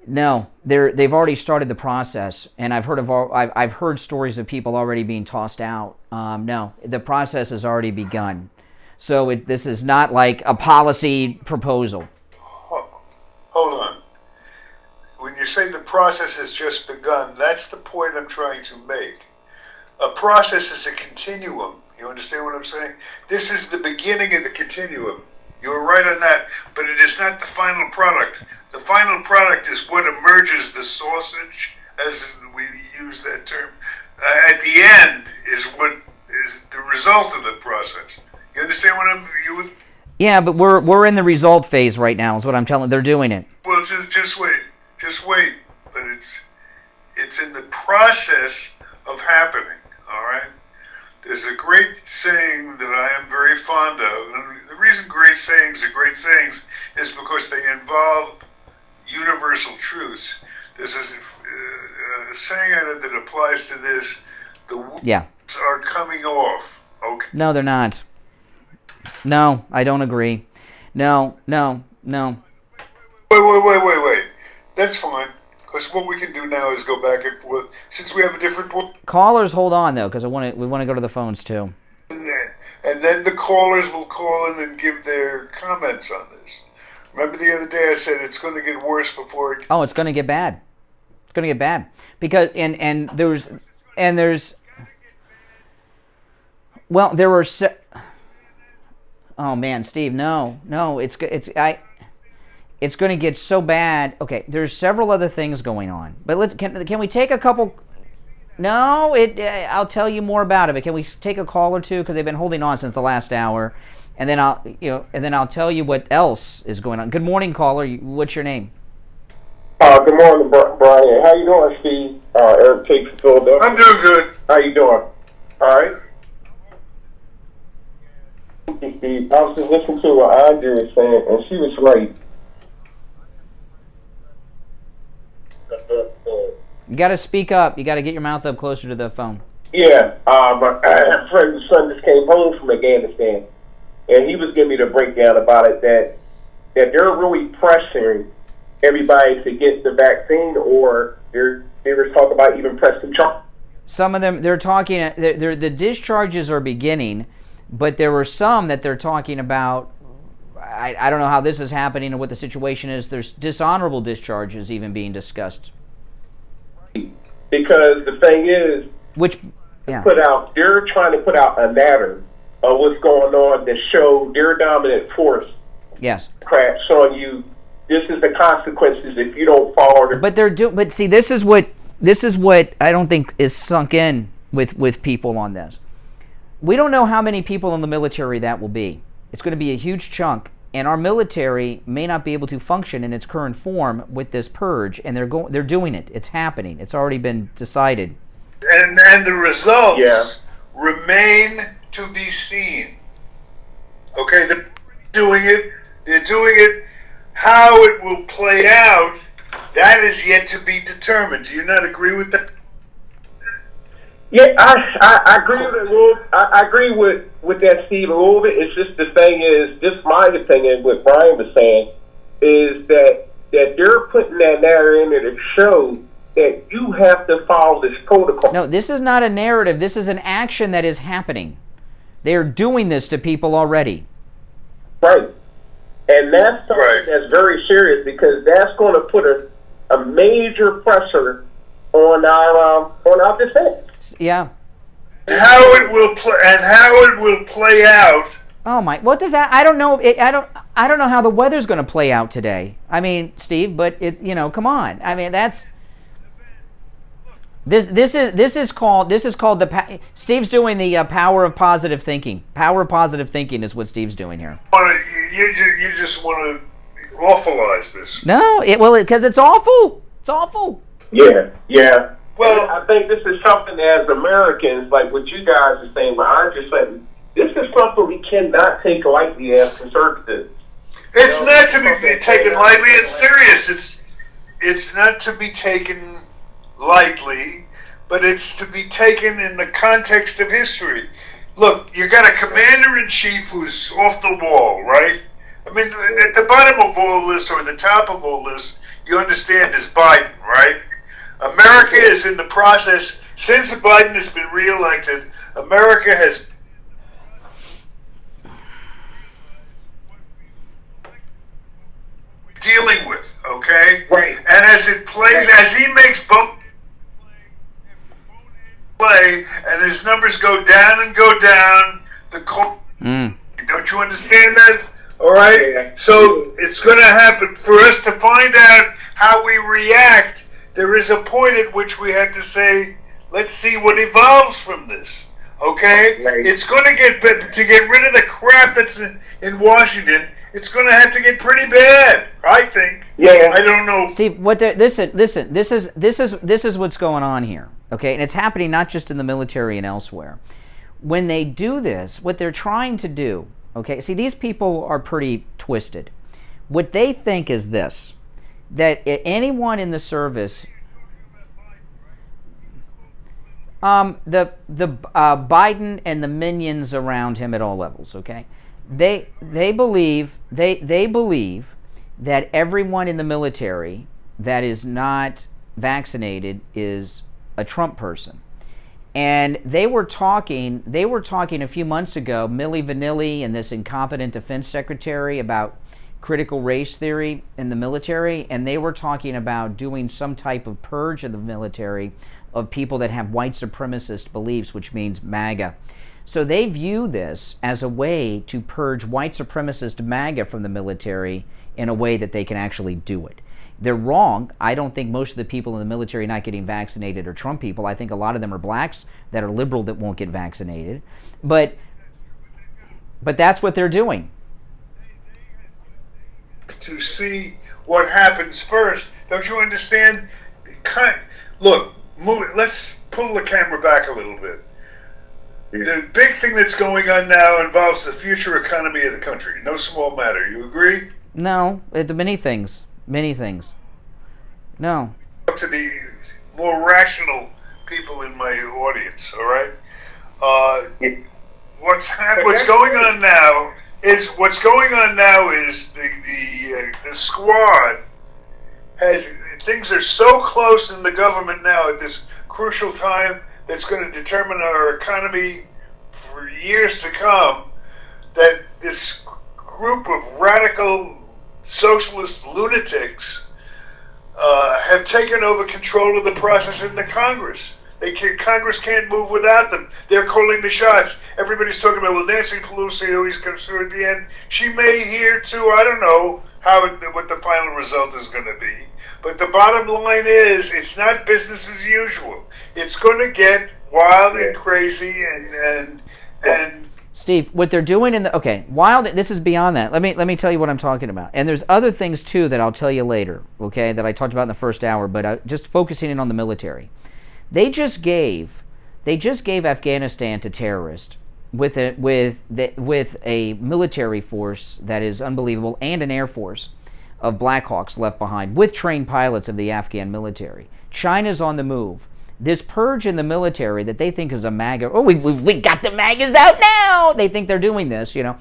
no, they've already started the process, and I've heard stories of people already being tossed out. No, the process has already begun. So this is not like a policy proposal. Hold on. When you say the process has just begun, that's the point I'm trying to make. A process is a continuum. You understand what I'm saying? This is the beginning of the continuum. You were right on that, but it is not the final product. The final product is what emerges, the sausage, as we use that term. At the end is what is the result of the process. You understand what I'm... Yeah, but we're in the result phase right now, is what I'm telling. They're doing it. Well, just wait. Just wait. But it's in the process of happening, all right? There's a great saying that I am very fond of. And the reason great sayings are great sayings is because they involve universal truths. This is a saying that applies to this. The wheels are coming off, okay? No, they're not. No, I don't agree. No. Wait. That's fine. Because what we can do now is go back and forth. Since we have a different point. Callers, hold on though, because we want to go to the phones too. And then the callers will call in and give their comments on this. Remember the other day I said it's going to get worse before it... Oh, it's going to get bad. It's going to get bad because there's. Well, there were. Oh man, Steve, no, it's going to get so bad. Okay, there's several other things going on, but can we take a couple? No, I'll tell you more about it. But can we take a call or two because they've been holding on since the last hour, and then I'll tell you what else is going on. Good morning, caller. What's your name? Good morning, Brian. How you doing, Steve? Eric Tate from Philadelphia. I'm doing good. How you doing? All right. Steve, I was just listening to what Andrew was saying, and she was right. You got to speak up. You got to get your mouth up closer to the phone. Yeah, my friend's son just came home from Afghanistan, and he was giving me the breakdown about it that they're really pressuring everybody to get the vaccine, or they were talking about even pressing charges. Some of them, they're talking. The discharges are beginning. But there were some that they're talking about, I don't know how this is happening or what the situation is. There's dishonorable discharges even being discussed. Because the thing is, they're trying to put out a narrative of what's going on to show their dominant force. Yes. Crap, showing you this is the consequences if you don't follow the... But see, this is what I don't think is sunk in with people on this. We don't know how many people in the military that will be. It's going to be a huge chunk, and our military may not be able to function in its current form with this purge, and they're doing it. It's happening. It's already been decided. And the results remain to be seen. Okay, they're doing it. How it will play out, that is yet to be determined. Do you not agree with that? Yeah, I agree with it a little. I agree with that, Steve, a little bit. It's just the thing is, just my opinion, what Brian was saying, is that they're putting that narrative in there to show that you have to follow this protocol. No, this is not a narrative. This is an action that is happening. They are doing this to people already. Right. And that's something that's very serious because that's going to put a major pressure on our defense. Yeah. How it will play out Oh my! What does that? I don't know. I don't know how the weather's going to play out today. I mean, Steve, but come on. I mean, that's this is called the Steve's doing the power of positive thinking. Power of positive thinking is what Steve's doing here. You just want to awfulize this. No, because it's awful. It's awful. Yeah. Well, I think this is something as Americans, like what you guys are saying, but I'm just saying, this is something we cannot take lightly as conservatives. It's not to be taken lightly. It's serious. It's not to be taken lightly, but it's to be taken in the context of history. Look, you got a commander-in-chief who's off the wall, right? I mean, at the bottom of all this, or the top of all this, you understand is Biden, right? America is in the process, since Biden has been reelected, America has dealing with, okay? Right. And as it plays, as he makes both play, and his numbers go down and go down, don't you understand that? All right? Yeah. So it's going to happen for us to find out how we react. There is a point at which we have to say, let's see what evolves from this. Okay? Right. It's going to get rid of the crap that's in Washington. It's going to have to get pretty bad, I think. Yeah. I don't know. Steve, listen. This is what's going on here. Okay, and it's happening not just in the military and elsewhere. When they do this, what they're trying to do. Okay, see, these people are pretty twisted. What they think is this: that anyone in the service, the Biden and the minions around him at all levels. Okay, they believe that everyone in the military that is not vaccinated is a Trump person. And they were talking a few months ago, Milley and this incompetent defense secretary, about critical race theory in the military, and they were talking about doing some type of purge of the military of people that have white supremacist beliefs, which means MAGA. So they view this as a way to purge white supremacist MAGA from the military in a way that they can actually do it. They're wrong. I don't think most of the people in the military not getting vaccinated are Trump people. I think a lot of them are blacks that are liberal that won't get vaccinated. But that's what they're doing. To see what happens first. Don't you understand? Look, let's pull the camera back a little bit. The big thing that's going on now involves the future economy of the country. No small matter. You agree? No, many things. Many things. No. To the more rational people in my audience, all right? What's going on now is the squad has, things are so close in the government now at this crucial time that's going to determine our economy for years to come, that this group of radical socialist lunatics have taken over control of the process in the Congress. Congress can't move without them. They're calling the shots. Everybody's talking about, well, Nancy Pelosi always comes through at the end. She may hear too. I don't know what the final result is going to be. But the bottom line is, it's not business as usual. It's going to get wild and crazy and Steve, what they're doing wild. This is beyond that. Let me tell you what I'm talking about. And there's other things too that I'll tell you later. Okay, that I talked about in the first hour. But just focusing in on the military, they just gave Afghanistan to terrorists with a military force that is unbelievable, and an air force of Black Hawks left behind with trained pilots of the Afghan military. China's on the move. This purge in the military that they think is a MAGA. Oh, we got the MAGAs out now. They think they're doing this, We're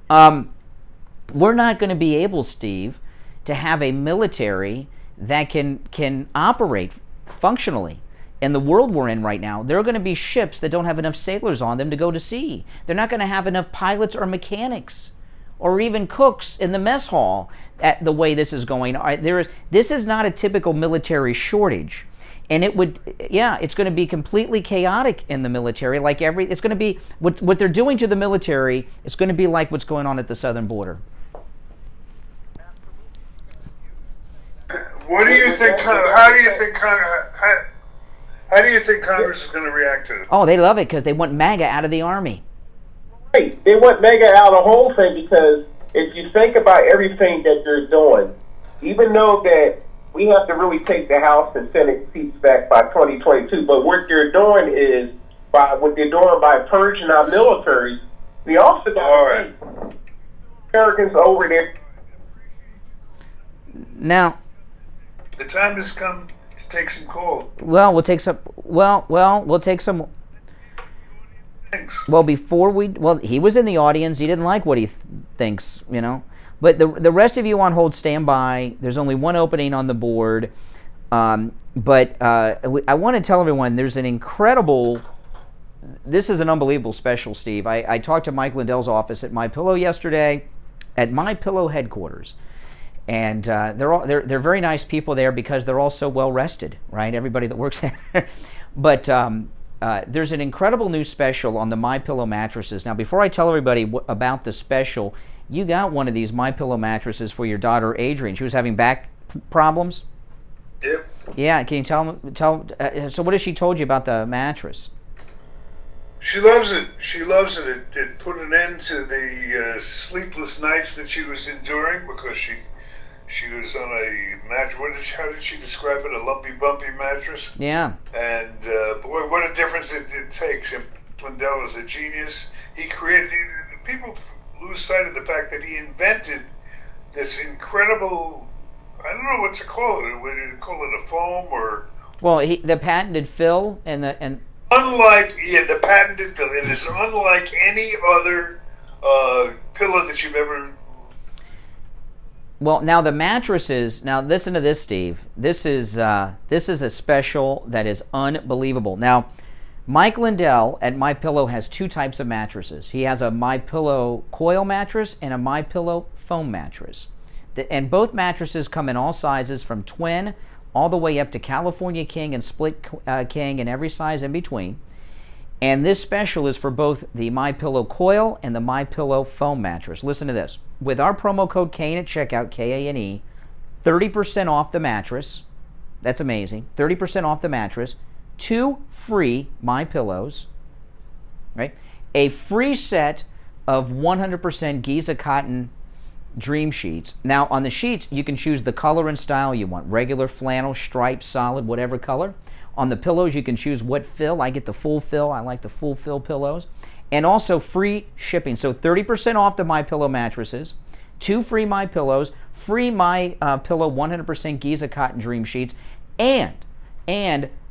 not going to be able, Steve, to have a military that can operate functionally. In the world we're in right now, there are going to be ships that don't have enough sailors on them to go to sea. They're not going to have enough pilots or mechanics or even cooks in the mess hall at the way this is going. This is not a typical military shortage. And it would, it's going to be completely chaotic in the military. Like it's going to be, what they're doing to the military, it's going to be like what's going on at the southern border. What do you think? How do you think Congress is going to react to this? Oh, they love it because they want MAGA out of the Army. Right. They want MAGA out of the whole thing because if you think about everything that they're doing, even though that we have to really take the House and Senate seats back by 2022. But what they're doing is, by purging our military, we also got Americans over there. Now, the time has come to take some cold. Well, we'll take some. We'll take some. Thanks. Well, he was in the audience. He didn't like what he thinks, But the rest of you on hold, stand by. There's only one opening on the board. But I want to tell everyone there's an incredible, this is an unbelievable special, Steve. I talked to Mike Lindell's office at MyPillow yesterday, at MyPillow headquarters. And they're very nice people there because they're all so well rested, right? Everybody that works there. But there's an incredible new special on the MyPillow mattresses. Now, before I tell everybody about the special, you got one of these MyPillow mattresses for your daughter Adrian. She was having back problems. Yep. Yeah. Can you tell? So, what has she told you about the mattress? She loves it. She loves it. It put an end to the sleepless nights that she was enduring because she was on a mattress. How did she describe it? A lumpy, bumpy mattress. Yeah. And boy, what a difference it takes. And Lindell is a genius. He created. People lose sight of the fact that he invented this incredible, I don't know what to call it. Would you call it a foam or? Well, the patented fill and. Unlike the patented fill, it is unlike any other pillow that you've ever. Well, now the mattresses. Now listen to this, Steve. This is a special that is unbelievable. Now, Mike Lindell at MyPillow has two types of mattresses. He has a MyPillow coil mattress and a MyPillow foam mattress. And both mattresses come in all sizes from twin all the way up to California King and Split King and every size in between. And this special is for both the MyPillow coil and the MyPillow foam mattress. Listen to this. With our promo code KANE at checkout, KANE, 30% off the mattress. That's amazing. 30% off the mattress. 2 free MyPillows, right? A free set of 100% Giza cotton dream sheets. Now, on the sheets, you can choose the color and style you want. Regular, flannel, striped, solid, whatever color. On the pillows, you can choose what fill. I get the full fill. I like the full fill pillows. And also free shipping. So 30% off the MyPillow mattresses, 2 free MyPillows, free MyPillow 100% Giza cotton dream sheets, and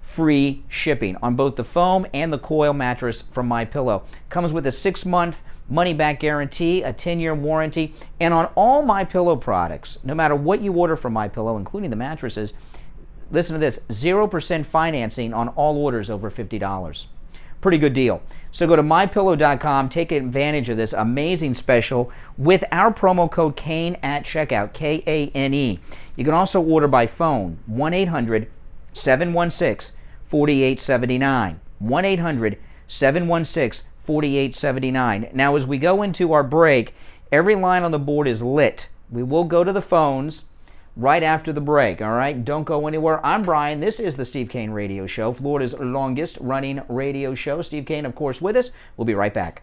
free shipping on both the foam and the coil mattress from MyPillow. Comes with a 6-month money-back guarantee, a 10-year warranty, and on all MyPillow products, no matter what you order from MyPillow, including the mattresses, listen to this, 0% financing on all orders over $50. Pretty good deal. So go to MyPillow.com, take advantage of this amazing special with our promo code KANE at checkout, KANE. You can also order by phone, 1-800-716-4879, 1-800-716-4879. Now, as we go into our break, every line on the board is lit. We will go to the phones right after the break, all right? Don't go anywhere. I'm Brian. This is the Steve Kane Radio Show, Florida's longest running radio show. Steve Kane, of course, with us. We'll be right back.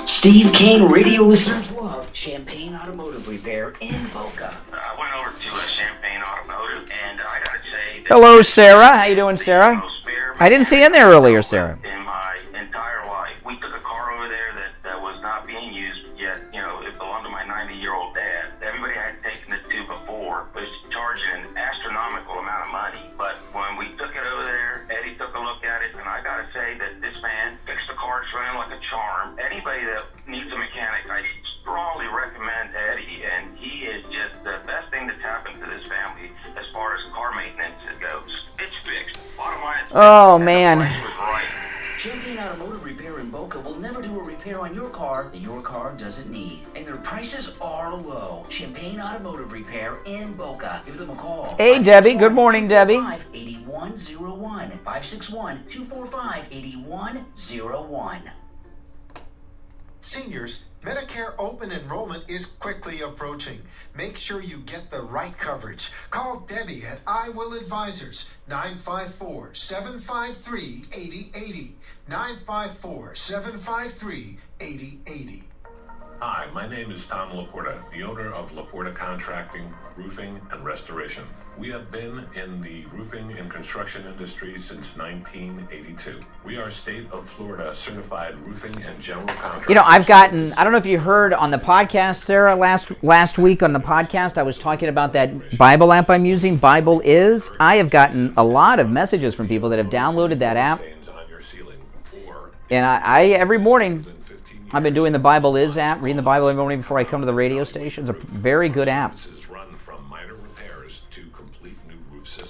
Steve Kane radio listeners love Champagne Automotive Repair in Boca. I went over to Champagne Automotive, and I gotta say... Hello, Sarah. How you doing, Sarah? I didn't see you in there earlier, Sarah. In my entire life, we took a car over there that was not being used yet. You know, it belonged to my 90-year-old dad. Everybody had taken it to before, was charging an astronomical amount of money. But when we took it over there, Eddie took a look at it, and I gotta say that this man fixed the car. It's running like a charm. Anybody that needs a mechanic, I strongly recommend Eddie, and he is just the best thing that's happened to this family as far as car maintenance goes. It's fixed. Bottom line, it's Oh, man. Champagne Automotive Repair in Boca will never do a repair on your car that your car doesn't need. And their prices are low. Champagne Automotive Repair in Boca. Give them a call. Hey, Debbie. Good morning, Debbie. 8101. Again, 561-245-8101. Seniors, Medicare open enrollment is quickly approaching. Make sure you get the right coverage. Call Debbie at I Will Advisors, 954-753-8080. 954-753-8080. Hi, my name is Tom Laporta, the owner of Laporta Contracting, Roofing, and Restoration. We have been in the roofing and construction industry since 1982. We are state of Florida certified roofing and general contractors. You know, I've gotten, I don't know if you heard on the podcast, Sarah, last week on the podcast, I was talking about that Bible app I'm using, Bible Is. I have gotten a lot of messages from people that have downloaded that app. And I every morning, I've been doing the Bible Is app, reading the Bible every morning before I come to the radio station. It's a very good app.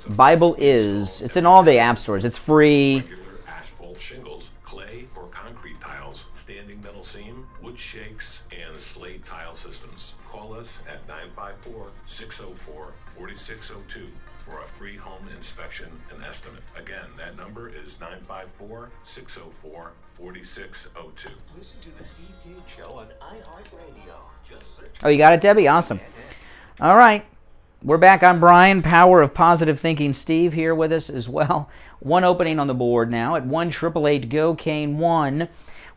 Bible Is. It's in all the app stores. It's free. Regular asphalt shingles, clay or concrete tiles, standing metal seam, wood shakes, and slate tile systems. Call us at 954-604-4602 for a free home inspection and estimate. Again, that number is 954-604-4602. Listen to the Steve Kane Show on iHeartRadio. Just search. Oh, you got it, Debbie? Awesome. All right. We're back. I'm Brian, Power of Positive Thinking. Steve here with us as well. One opening on the board now at 1-888-GO-CANE-1.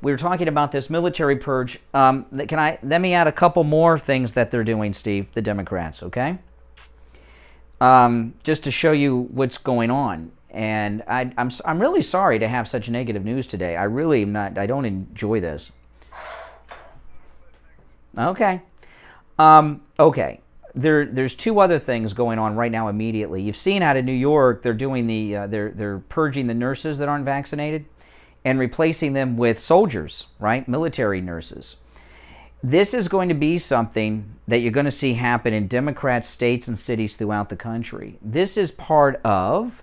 We were talking about this military purge. Let me add a couple more things that they're doing, Steve, the Democrats, okay? Just to show you what's going on. And I'm really sorry to have such negative news today. I really am not. I don't enjoy this. Okay. Okay. There's two other things going on right now immediately. You've seen out of New York, they're doing they're purging the nurses that aren't vaccinated and replacing them with soldiers, right? Military nurses. This is going to be something that you're going to see happen in Democrat states and cities throughout the country. This is part of,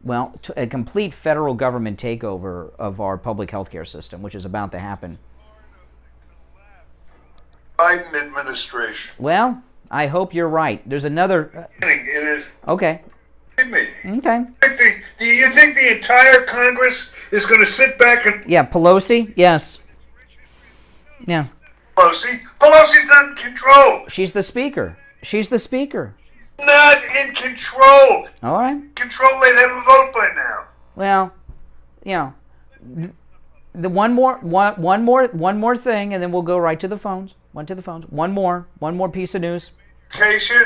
well, a complete federal government takeover of our public health care system, which is about to happen. Biden administration. Well, I hope you're right. There's another... It is. Okay. Me. Okay. Do you think the entire Congress is going to sit back and... Yeah, Pelosi? Yes. Yeah. Pelosi's not in control. She's the speaker. She's the speaker. Not in control. All right. Control, they'd have a vote by now. Well, you know, the one more thing, and then we'll go right to the phones. One more piece of news.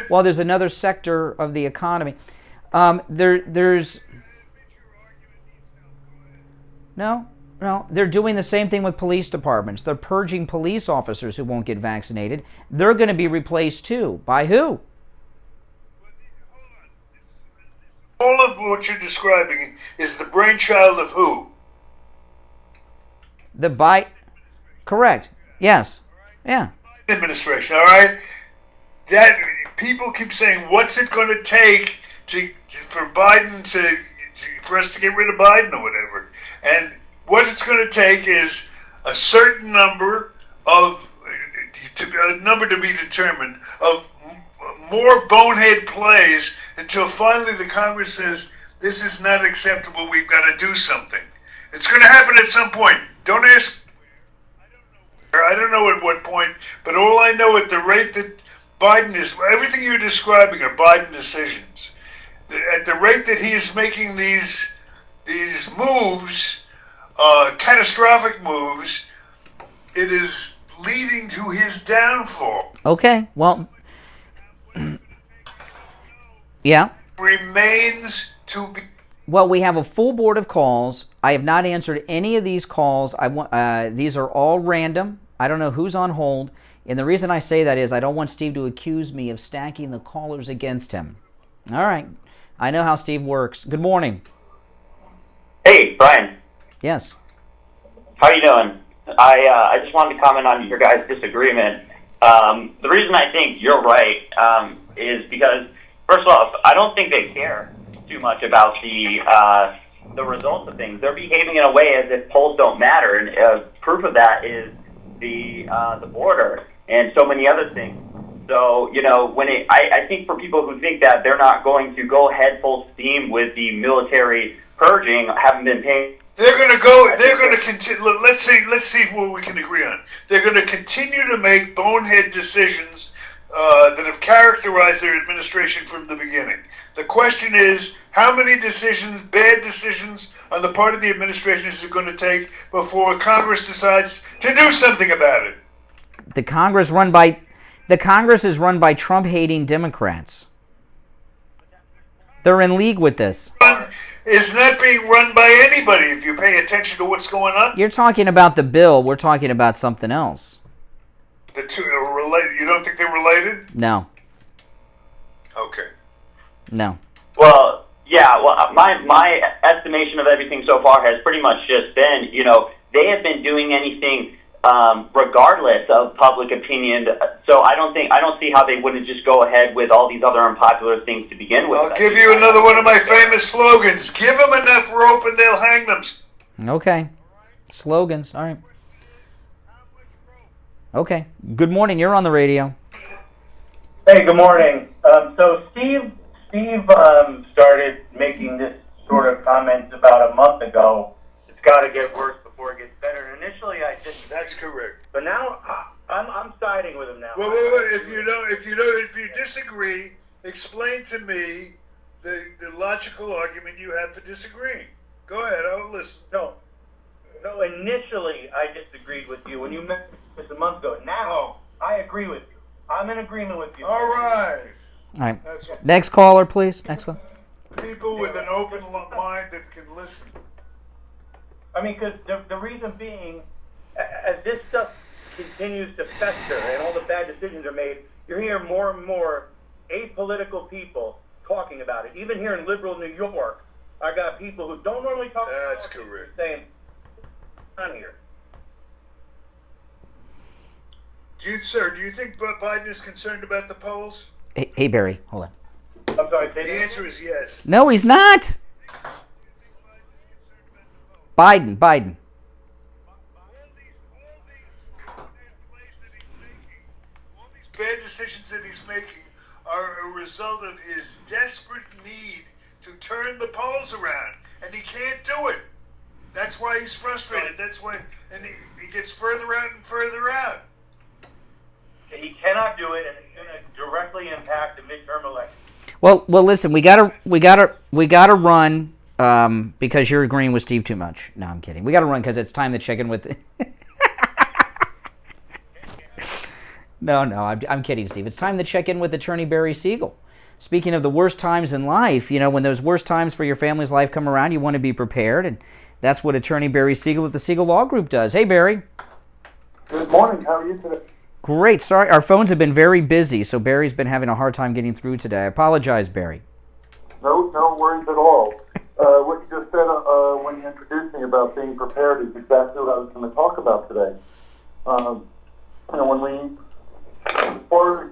Well, there's another sector of the economy. There's no. They're doing the same thing with police departments. They're purging police officers who won't get vaccinated. They're going to be replaced too. By who? All of what you're describing is the brainchild of who? Correct. Yes. Yeah. Administration. All right. That people keep saying, what's it going to take for Biden for us to get rid of Biden or whatever? And what it's going to take is a certain number to be determined of more bonehead plays until finally the Congress says this is not acceptable. We've got to do something. It's going to happen at some point. Don't ask. I don't know at what point, but all I know at the rate that Biden is, everything you're describing are Biden decisions. At the rate that he is making these moves, catastrophic moves, it is leading to his downfall. Okay, well, yeah. Remains to be. Well, we have a full board of calls. I have not answered any of these calls. These are all random. I don't know who's on hold. And the reason I say that is I don't want Steve to accuse me of stacking the callers against him. All right. I know how Steve works. Good morning. Hey, Brian. Yes. How are you doing? I just wanted to comment on your guys' disagreement. The reason I think you're right is because, first off, I don't think they care too much about the results of things. They're behaving in a way as if polls don't matter, and proof of that is the border and so many other things. So, you know, I think for people who think that they're not going to go head full steam with the military purging haven't been paid. They're going to go. They're going to continue. Let's see what we can agree on. They're going to continue to make bonehead decisions that have characterized their administration from the beginning. The question is, how many decisions, bad decisions, on the part of the administration is it going to take before Congress decides to do something about it? The Congress is run by Trump-hating Democrats. They're in league with this. It's not being run by anybody if you pay attention to what's going on. You're talking about the bill. We're talking about something else. The two are related. You don't think they're related? No. Okay. No. Well, yeah. Well, my estimation of everything so far has pretty much just been, they have been doing anything regardless of public opinion. So I don't see how they wouldn't just go ahead with all these other unpopular things to begin with. I'll give you another one of my famous slogans. Give them enough rope and they'll hang them. Okay. Slogans. All right. Okay. Good morning. You're on the radio. Hey, good morning. So Steve started making this sort of comments about a month ago. It's got to get worse before it gets better. And initially, I didn't. That's correct. But now I'm siding with him now. Wait. If you disagree, explain to me the logical argument you have for disagreeing. Go ahead. I'll listen. No. Initially, I disagreed with you when you met this a month ago. Now, I agree with you. I'm in agreement with you. All right. All right. Next caller, please. Next caller. People with an open mind that can listen. I mean, because the reason being, as this stuff continues to fester and all the bad decisions are made, you're hearing more and more apolitical people talking about it. Even here in liberal New York, I got people who don't normally talk about it. That's correct. Saying, on here. Do you think Biden is concerned about the polls? Hey, Barry, hold on. I'm sorry, the answer is yes. No, he's not. Biden. Bad decisions that he's making are a result of his desperate need to turn the polls around, and he can't do it. That's why he's frustrated. That's why, and he gets further out and further out. He cannot do it, and it's going to directly impact the midterm election. Well, listen. We gotta run because you're agreeing with Steve too much. No, I'm kidding. We gotta run because it's time to check in with. No, I'm kidding, Steve. It's time to check in with Attorney Barry Siegel. Speaking of the worst times in life, when those worst times for your family's life come around, you want to be prepared, and that's what Attorney Barry Siegel at the Siegel Law Group does. Hey, Barry. Good morning. How are you today? Great. Sorry, our phones have been very busy, so Barry's been having a hard time getting through today. I apologize, Barry. No worries at all. What you just said when you introduced me about being prepared is exactly what I was going to talk about today. As far as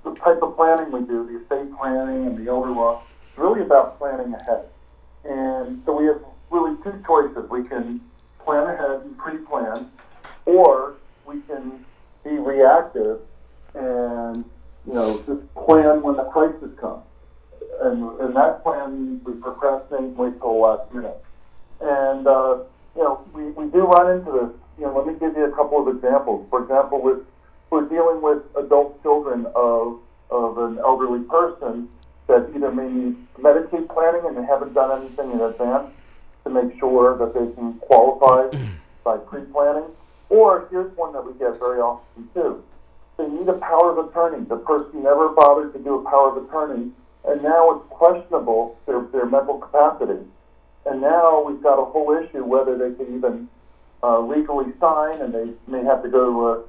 the type of planning we do, the estate planning and the elder law, it's really about planning ahead. And so we have really two choices. We can plan ahead and pre-plan, or we can be reactive and, just plan when the crisis comes. And that plan, we procrastinate and wait till the last minute. And, we do run into this. Let me give you a couple of examples. For example, we're dealing with adult children of an elderly person that either may need Medicaid planning and they haven't done anything in advance to make sure that they can qualify by pre-planning. Or here's one that we get very often too. They need a power of attorney. The person never bothered to do a power of attorney, and now it's questionable their mental capacity. And now we've got a whole issue whether they can even legally sign, and they may have to go to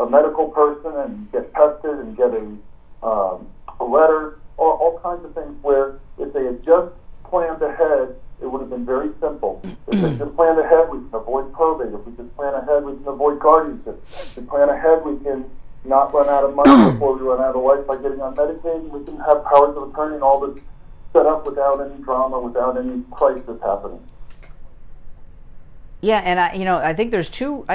a medical person and get tested and get a letter, all kinds of things where if they had just planned ahead, it would have been very simple. If they just planned ahead, we can avoid probate. If we just plan ahead, we can avoid guardianship. If we plan ahead, we can not run out of money before we run out of life by getting on Medicaid. We can have powers of attorney and all this set up without any drama, without any crisis happening. Yeah, and I think there's two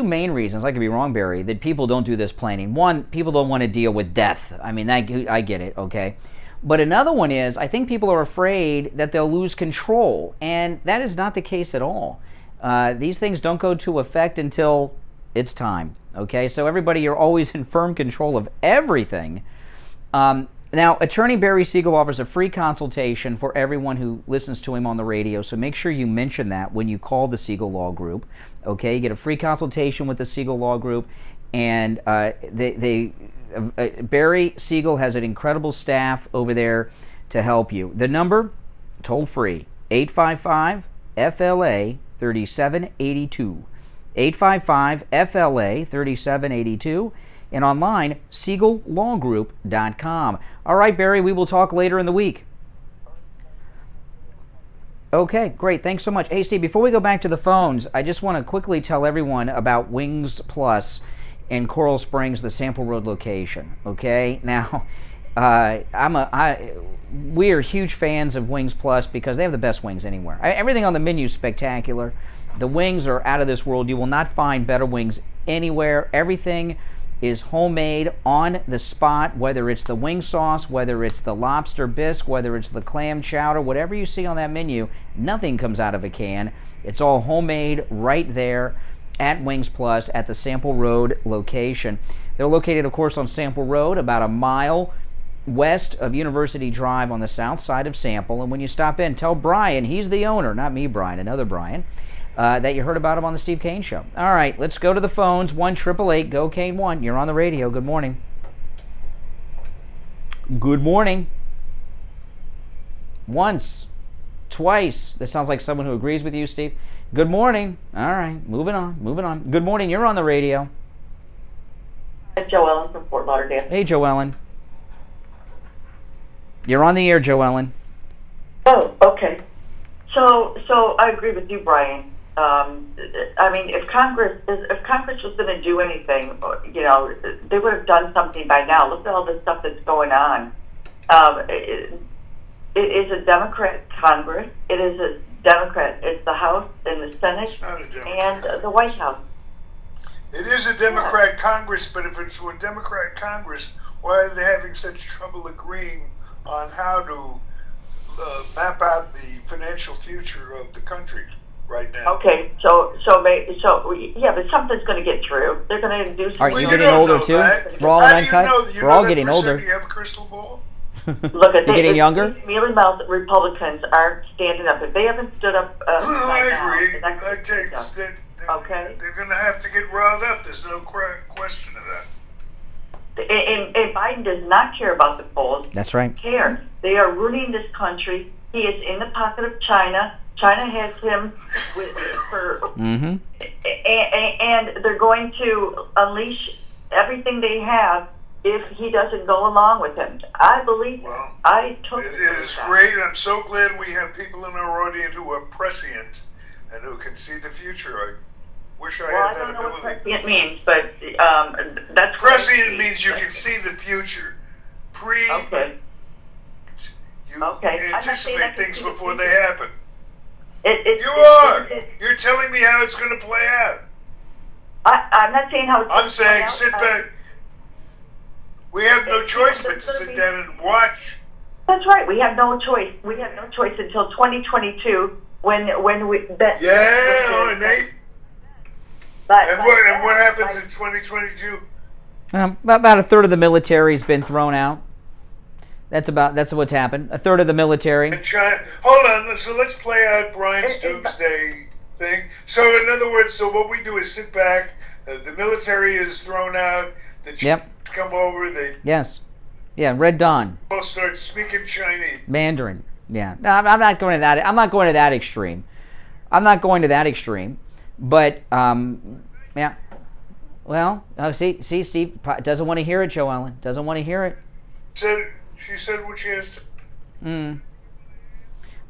main reasons. I could be wrong, Barry, that people don't do this planning. One, people don't want to deal with death. I mean, I get it, okay, But another one is, I think people are afraid that they'll lose control, and that is not the case at all. These things don't go into effect until it's time, okay? So everybody, you're always in firm control of everything. Now, Attorney Barry Siegel offers a free consultation for everyone who listens to him on the radio, so make sure you mention that when you call the Siegel Law Group, okay? You get a free consultation with the Siegel Law Group, and Barry Siegel has an incredible staff over there to help you. The number, toll free, 855-FLA-3782. 855-FLA-3782. And online, SiegelLawGroup.com. All right, Barry, we will talk later in the week. Okay, great. Thanks so much. Hey, Steve, before we go back to the phones, I just want to quickly tell everyone about Wings Plus in Coral Springs, the Sample Road location. Okay, now we are huge fans of Wings Plus because they have the best wings anywhere. Everything on the menu is spectacular. The wings are out of this world. You will not find better wings anywhere. Everything is homemade on the spot, whether it's the wing sauce, whether it's the lobster bisque, whether it's the clam chowder, whatever you see on that menu, nothing comes out of a can. It's all homemade right there at Wings Plus at the Sample Road location. They're located, of course, on Sample Road, about a mile west of University Drive on the south side of Sample. And when you stop in, tell Brian, he's the owner, not me, Brian, another Brian, that you heard about him on the Steve Kane Show. All right, let's go to the phones. 1-888-GO-KANE-1. You're on the radio. Good morning. Good morning. Once. Twice. This sounds like someone who agrees with you, Steve. Good morning. All right, moving on. Good morning. You're on the radio. Joellen from Fort Lauderdale. Hey, Joellen. You're on the air, Joellen. Oh, okay. So I agree with you, Brian. I mean, if Congress was going to do anything, you know, they would have done something by now. Look at all the stuff that's going on. It is a Democrat Congress. It is a Democrat. It's the House and the Senate and the White House. It is a Democrat Congress, but if it's a Democrat Congress, why are they having such trouble agreeing on how to map out the financial future of the country right now? Okay, so yeah, but something's going to get through. They're going to do something. Aren't you getting older too? We're all uncut. We're all getting older. Do you have a crystal ball? Look, you're getting younger. Mealy mouth Republicans aren't standing up. If they haven't stood up, I agree. I take that. Okay. They're going to have to get riled up. There's no question of that. And Biden does not care about the polls. That's right. Care. They are ruining this country. He is in the pocket of China. China has him and they're going to unleash everything they have if he doesn't go along with him. I believe I totally it is great. I'm so glad we have people in our audience who are prescient and who can see the future. I wish I had that ability. I don't know what prescient means, but that's prescient means you can see the future. Okay. You anticipate things before they happen. You're telling me how it's going to play out. I'm not saying how it's going to play out. I'm saying sit back. We have no choice but to sit down and watch. That's right. We have no choice. We have no choice until 2022 when we. Nate. And what happens in 2022? About a third of the military has been thrown out. That's what's happened. A third of the military. Hold on. So let's play out Brian's doomsday thing. So in other words, what we do is sit back. The military is thrown out. The Chinese come over. Red Dawn. All start speaking Chinese. Mandarin. Yeah. No, I'm not going to that. I'm not going to that extreme. But yeah. Well, see, Steve doesn't want to hear it. Joellen doesn't want to hear it. She said what she has to.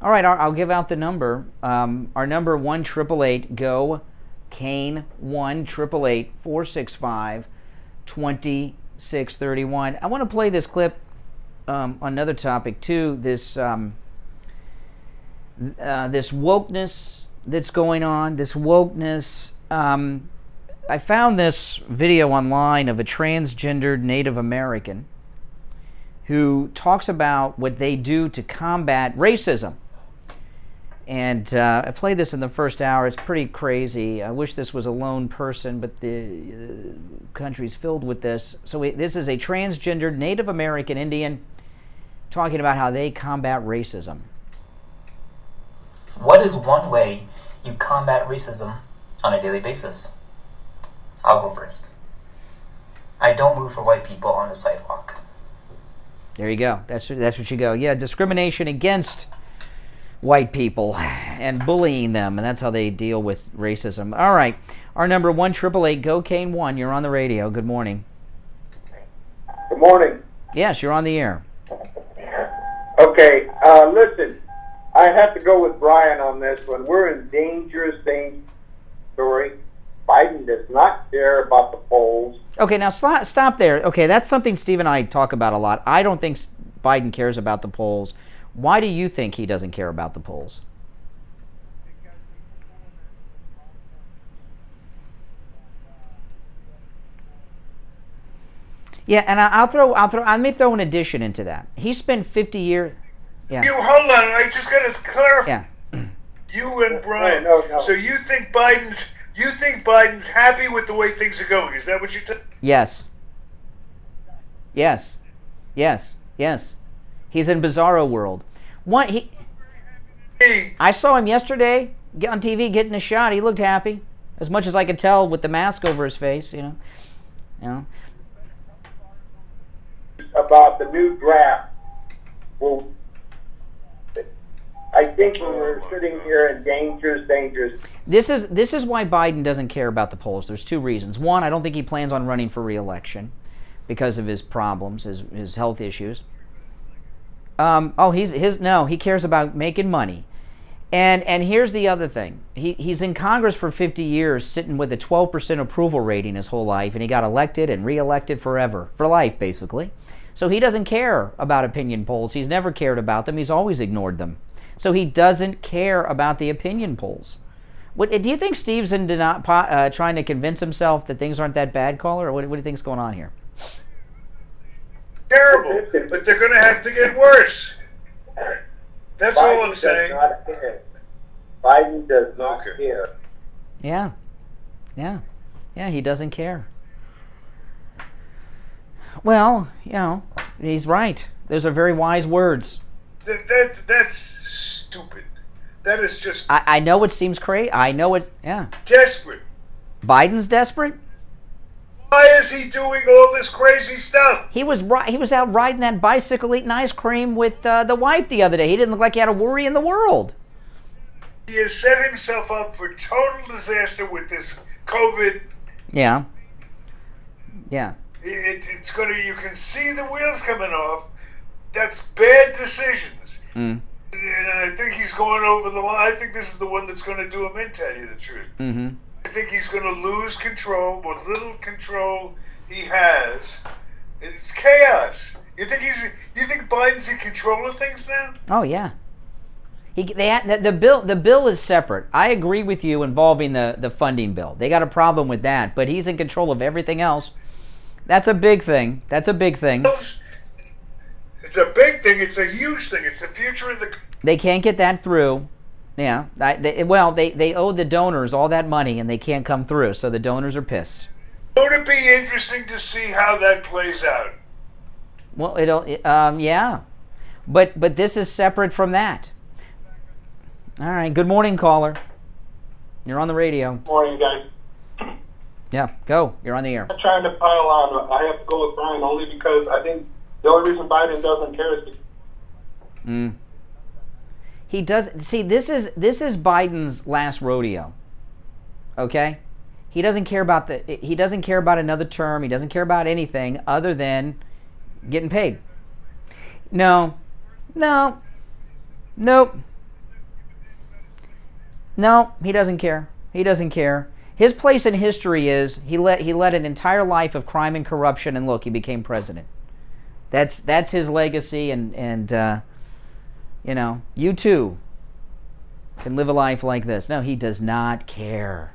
All right, I'll give out the number. Our number 1-888-GO-KANE 1-888-465-2631. I want to play this clip on another topic too. This this wokeness that's going on. This wokeness. I found this video online of a transgendered Native American who talks about what they do to combat racism. And I played this in the first hour. It's pretty crazy. I wish this was a lone person, but the country's filled with this. So this is a transgendered Native American Indian talking about how they combat racism. What is one way you combat racism on a daily basis? I'll go first. I don't move for white people on the sidewalk. There you go. That's what you go. Yeah, discrimination against white people and bullying them, and that's how they deal with racism. All right, our number 1-888-GO-CANE-1. You're on the radio. Good morning. Good morning. Yes, you're on the air. Okay, listen, I have to go with Brian on this one. We're in dangerous story. Biden does not care about the polls. Okay, now stop there. Okay, that's something Steve and I talk about a lot. I don't think Biden cares about the polls. Why do you think he doesn't care about the polls? Yeah, and I may throw an addition into that. He spent 50 years. Yeah. You hold on. I just got to clarify. Yeah. You and Brian. No. So you think Biden's happy with the way things are going? Is that what you're saying? Yes. He's in bizarro world. I saw him yesterday on TV getting a shot. He looked happy, as much as I could tell with the mask over his face. You know. About the new draft. Well, I think we're sitting here in dangerous. This is why Biden doesn't care about the polls. There's two reasons. One, I don't think he plans on running for re-election because of his problems, his health issues. He cares about making money. And here's the other thing. He's in Congress for 50 years, sitting with a 12% approval rating his whole life, and he got elected and re-elected forever, for life, basically. So he doesn't care about opinion polls. He's never cared about them. He's always ignored them. So he doesn't care about the opinion polls. Do you think Steve's trying to convince himself that things aren't that bad, caller, or what do you think's going on here? Terrible, but they're going to have to get worse. That's all I'm saying. Biden does not care. Yeah, he doesn't care. Well, he's right. Those are very wise words. That's stupid. That is just... I know it seems crazy. I know it... Yeah. Desperate. Biden's desperate? Why is he doing all this crazy stuff? He was out riding that bicycle eating ice cream with the wife the other day. He didn't look like he had a worry in the world. He has set himself up for total disaster with this COVID. Yeah. It's going to... You can see the wheels coming off. That's bad decisions. And I think he's going over the line. I think this is the one that's going to do him in, tell you the truth. Mm-hmm. I think he's going to lose control. What little control he has, it's chaos. You think Biden's in control of things now? Oh yeah. The bill is separate. I agree with you involving the funding bill. They got a problem with that, but he's in control of everything else. That's a big thing. It's a big thing. It's a huge thing. It's the future of the... They can't get that through. Yeah. They owe the donors all that money, and they can't come through, so the donors are pissed. Won't it be interesting to see how that plays out? Well, yeah. But this is separate from that. All right. Good morning, caller. You're on the radio. Morning, guys. Yeah, go. You're on the air. I'm trying to pile on. I have to go with Brian only because I think the only reason Biden doesn't care is because... He does. See, this is Biden's last rodeo. Okay? He doesn't care about another term. He doesn't care about anything other than getting paid. No, he doesn't care. His place in history is he led an entire life of crime and corruption, and look, he became president. That's his legacy, and you too can live a life like this. No, he does not care.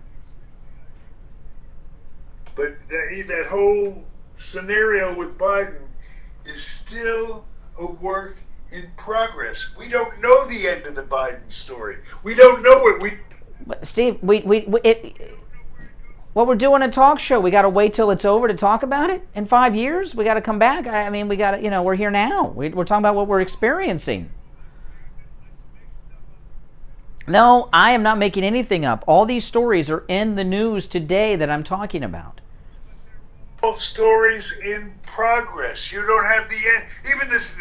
But that whole scenario with Biden is still a work in progress. We don't know the end of the Biden story. We don't know what we... But Steve, what we're doing a talk show. We got to wait till it's over to talk about it. In 5 years, we got to come back. I mean, we got to, we're here now. We're talking about what we're experiencing. No, I am not making anything up. All these stories are in the news today that I'm talking about. Stories in progress. You don't have the end. Even this...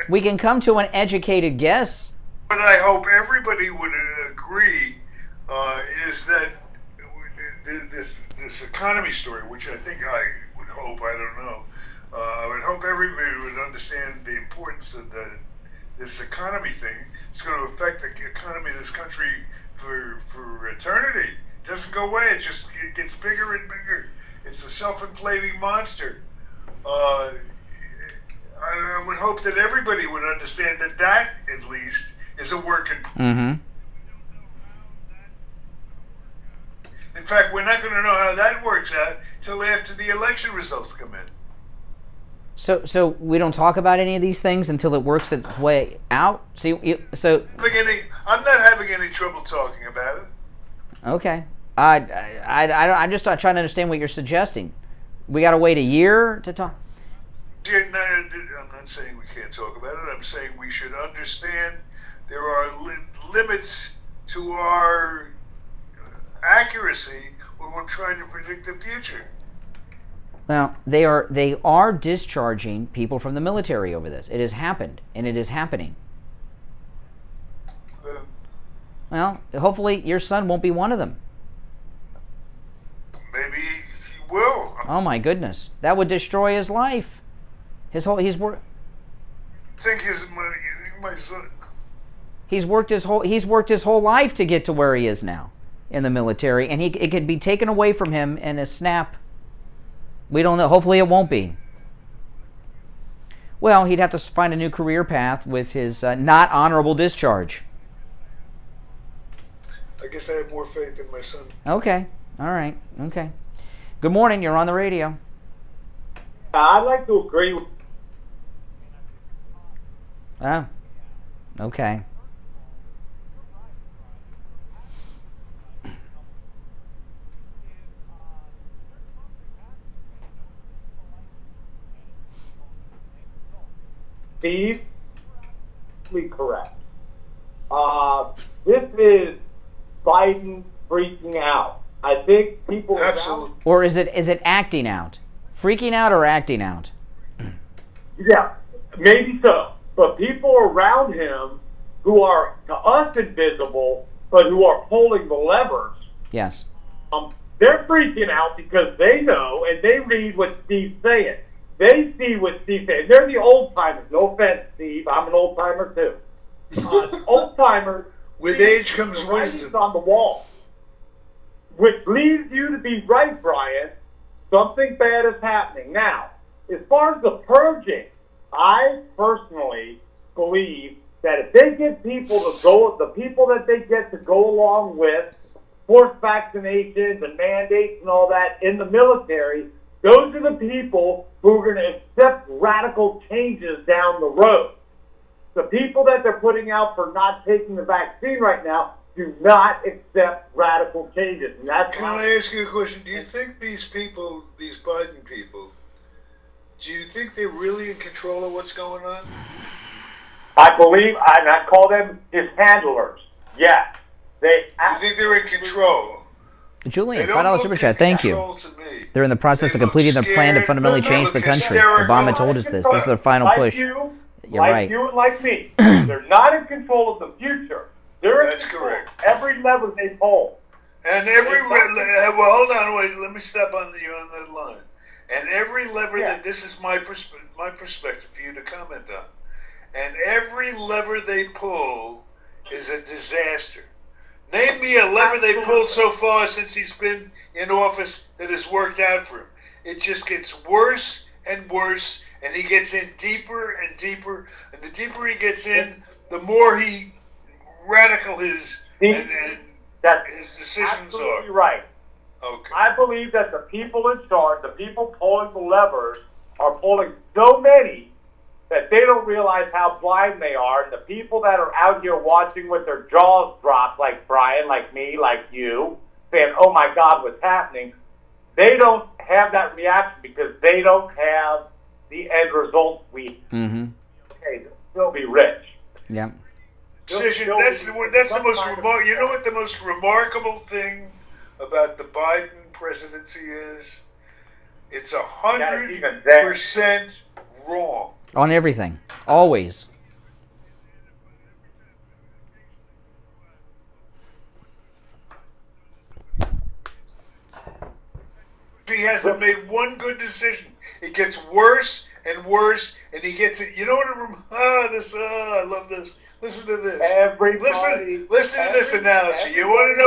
We can come to an educated guess. What I hope everybody would agree is that this economy story, which I think I would hope, I don't know, I would hope everybody would understand the importance of this economy thing. It's going to affect the economy of this country for eternity. It doesn't go away. It gets bigger and bigger. It's a self-inflating monster. I would hope that everybody would understand that at least is a work in progress. Mm-hmm. In fact, we're not going to know how that works out till after the election results come in. So we don't talk about any of these things until it works its way out. I'm not having any trouble talking about it. Okay. I'm just trying to understand what you're suggesting. We got to wait a year to talk. I'm not saying we can't talk about it. I'm saying we should understand there are limits to our accuracy when we're trying to predict the future. Well, they are discharging people from the military over this. It has happened, and it is happening. Well, hopefully your son won't be one of them. Maybe he will. Oh my goodness, that would destroy his life. He's worked his whole life to get to where he is now in the military, and it could be taken away from him in a snap. We don't know. Hopefully it won't be. Well, he'd have to find a new career path with his not honorable discharge. I guess I have more faith in my son. Okay. All right. Okay. Good morning. You're on the radio. I'd like to agree with... Oh. Okay. Steve, correct. This is Biden freaking out. I think people... Absolutely. Or is it acting out? Freaking out or acting out? Yeah, maybe so. But people around him who are, to us, invisible, but who are pulling the levers, yes, they're freaking out because they know and they read what Steve's saying. They see what Steve's saying. They're the old timers. No offense, Steve. I'm an old timer too. The old timers. With age comes wisdom. On the wall, which leads you to be right, Brian. Something bad is happening now. As far as the purging, I personally believe that if they get people to go, the people that they get to go along with forced vaccinations and mandates and all that in the military, those are the people who are going to accept radical changes down the road. The people that they're putting out for not taking the vaccine right now do not accept radical changes. And that's Can I ask you a question? Do you think these people, these Biden people, do you think they're really in control of what's going on? I believe, and I call them his handlers. Yes. You think they're in control? Julian, $5 super chat. Thank you. They're in the process of completing their plan to fundamentally change the country. Obama told us this. This is their final push. You're right. You and like me. They're not in control of the future. They're That's correct. Every lever they pull. And well, hold on, wait. Let me step on that line. And every lever that this is my perspective for you to comment on. And every lever they pull is a disaster. Name me a lever they pulled so far since he's been in office that has worked out for him. It just gets worse and worse, and he gets in deeper and deeper. And the deeper he gets in, the more radical his decisions are. Absolutely right. Okay. I believe that the people in charge, the people pulling the levers, are pulling so many that they don't realize how blind they are. And the people that are out here watching with their jaws dropped, like Brian, like me, like you, saying, oh my God, what's happening? They don't have that reaction because they don't have the end result we okay, they'll be rich. Yeah. Decision. That's the most remarkable. You know what the most remarkable thing about the Biden presidency is? It's 100% wrong on everything, always. He hasn't made one good decision. It gets worse and worse, and he gets it. You know what? I love this. Listen to this. Listen to this analogy. You want to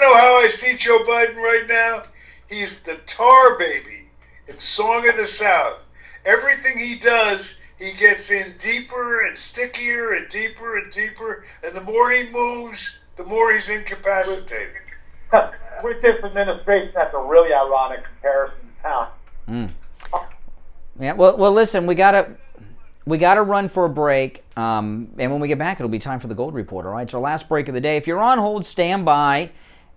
know how I see Joe Biden right now? He's the tar baby in Song of the South. Everything he does, he gets in deeper and stickier and deeper and deeper, and the more he moves, the more he's incapacitated. With this administration, that's a really ironic comparison. Yeah. Well, listen, we gotta run for a break, and when we get back, it'll be time for the Gold Report. All right, it's our last break of the day. If you're on hold, stand by.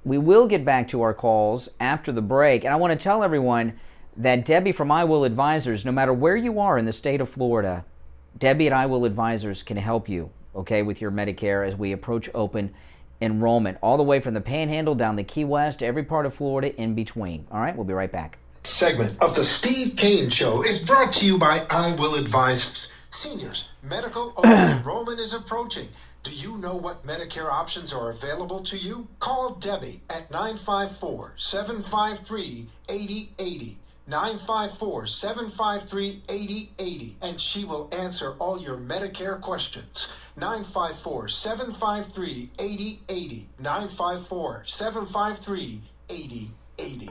We will get back to our calls after the break, and I want to tell everyone that Debbie from I Will Advisors, no matter where you are in the state of Florida, Debbie at I Will Advisors can help you, okay, with your Medicare as we approach open enrollment, all the way from the Panhandle down the Key West to every part of Florida in between. All right, we'll be right back. Segment of the Steve Kane Show is brought to you by I Will Advisors. Seniors, medical open enrollment is approaching. Do you know what Medicare options are available to you? Call Debbie at 954-753-8080. 954-753-8080, and she will answer all your Medicare questions. 954-753-8080. 954-753-8080.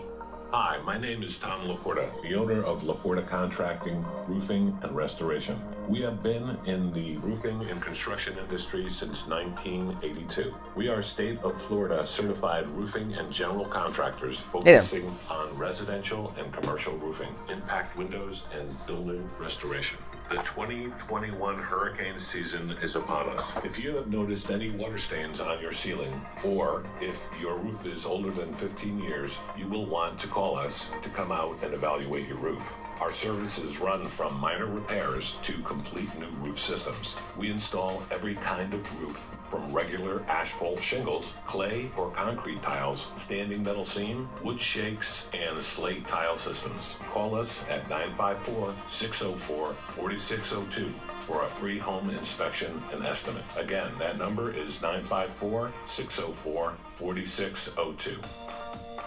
Hi, my name is Tom Laporta, the owner of Laporta Contracting, Roofing, and Restoration. We have been in the roofing and construction industry since 1982. We are state of Florida certified roofing and general contractors focusing on residential and commercial roofing, impact windows, and building restoration. The 2021 hurricane season is upon us. If you have noticed any water stains on your ceiling, or if your roof is older than 15 years, you will want to call us to come out and evaluate your roof. Our services run from minor repairs to complete new roof systems. We install every kind of roof, from regular asphalt shingles, clay or concrete tiles, standing metal seam, wood shakes, and slate tile systems. Call us at 954-604-4602 for a free home inspection and estimate. Again, that number is 954-604-4602.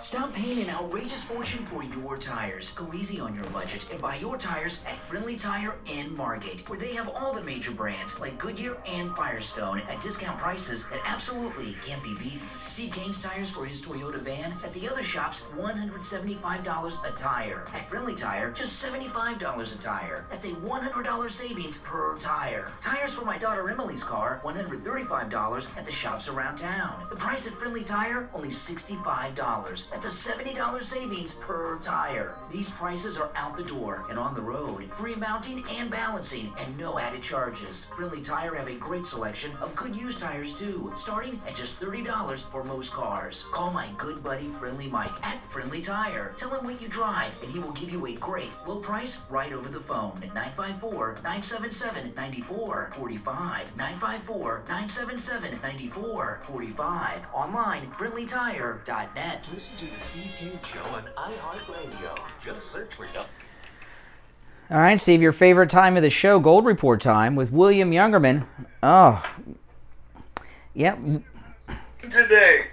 Stop paying an outrageous fortune for your tires. Go easy on your budget and buy your tires at Friendly Tire in Margate, where they have all the major brands like Goodyear and Firestone at discount prices that absolutely can't be beaten. Steve Kane's tires for his Toyota van at the other shops, $175 a tire. At Friendly Tire, just $75 a tire. That's a $100 savings per tire. Tires for my daughter Emily's car, $135 at the shops around town. The price at Friendly Tire, only $65. That's a $70 savings per tire. These prices are out the door and on the road. Free mounting and balancing and no added charges. Friendly Tire have a great selection of good used tires too, starting at just $30 for most cars. Call my good buddy Friendly Mike at Friendly Tire. Tell him what you drive and he will give you a great low price right over the phone at 954-977-9445. 954-977-9445. Online, friendlytire.net. Listen to the Steve Kane Show on iHeartRadio. Just search for it. All right, Steve, your favorite time of the show, Gold Report time with William Youngerman. Oh, yep. Today.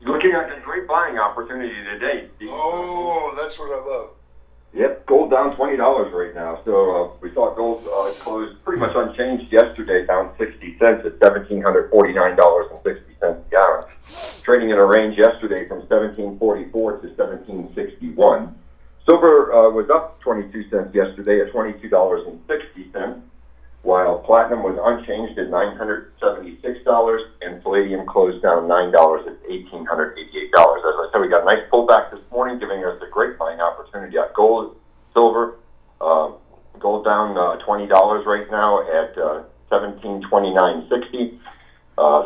Looking at a great buying opportunity today. Oh, that's what I love. Yep, gold down $20 right now. So we saw gold close pretty much unchanged yesterday, down 60 cents at $1,749.60 a gallon. Trading in a range yesterday from 1744 to 1761. Silver was up 22 cents yesterday at $22.60, while platinum was unchanged at $976, and palladium closed down $9 at $1,888. As I said, we got a nice pullback this morning, giving us a great buying opportunity on gold, silver, down $20 right now at $17.29.60.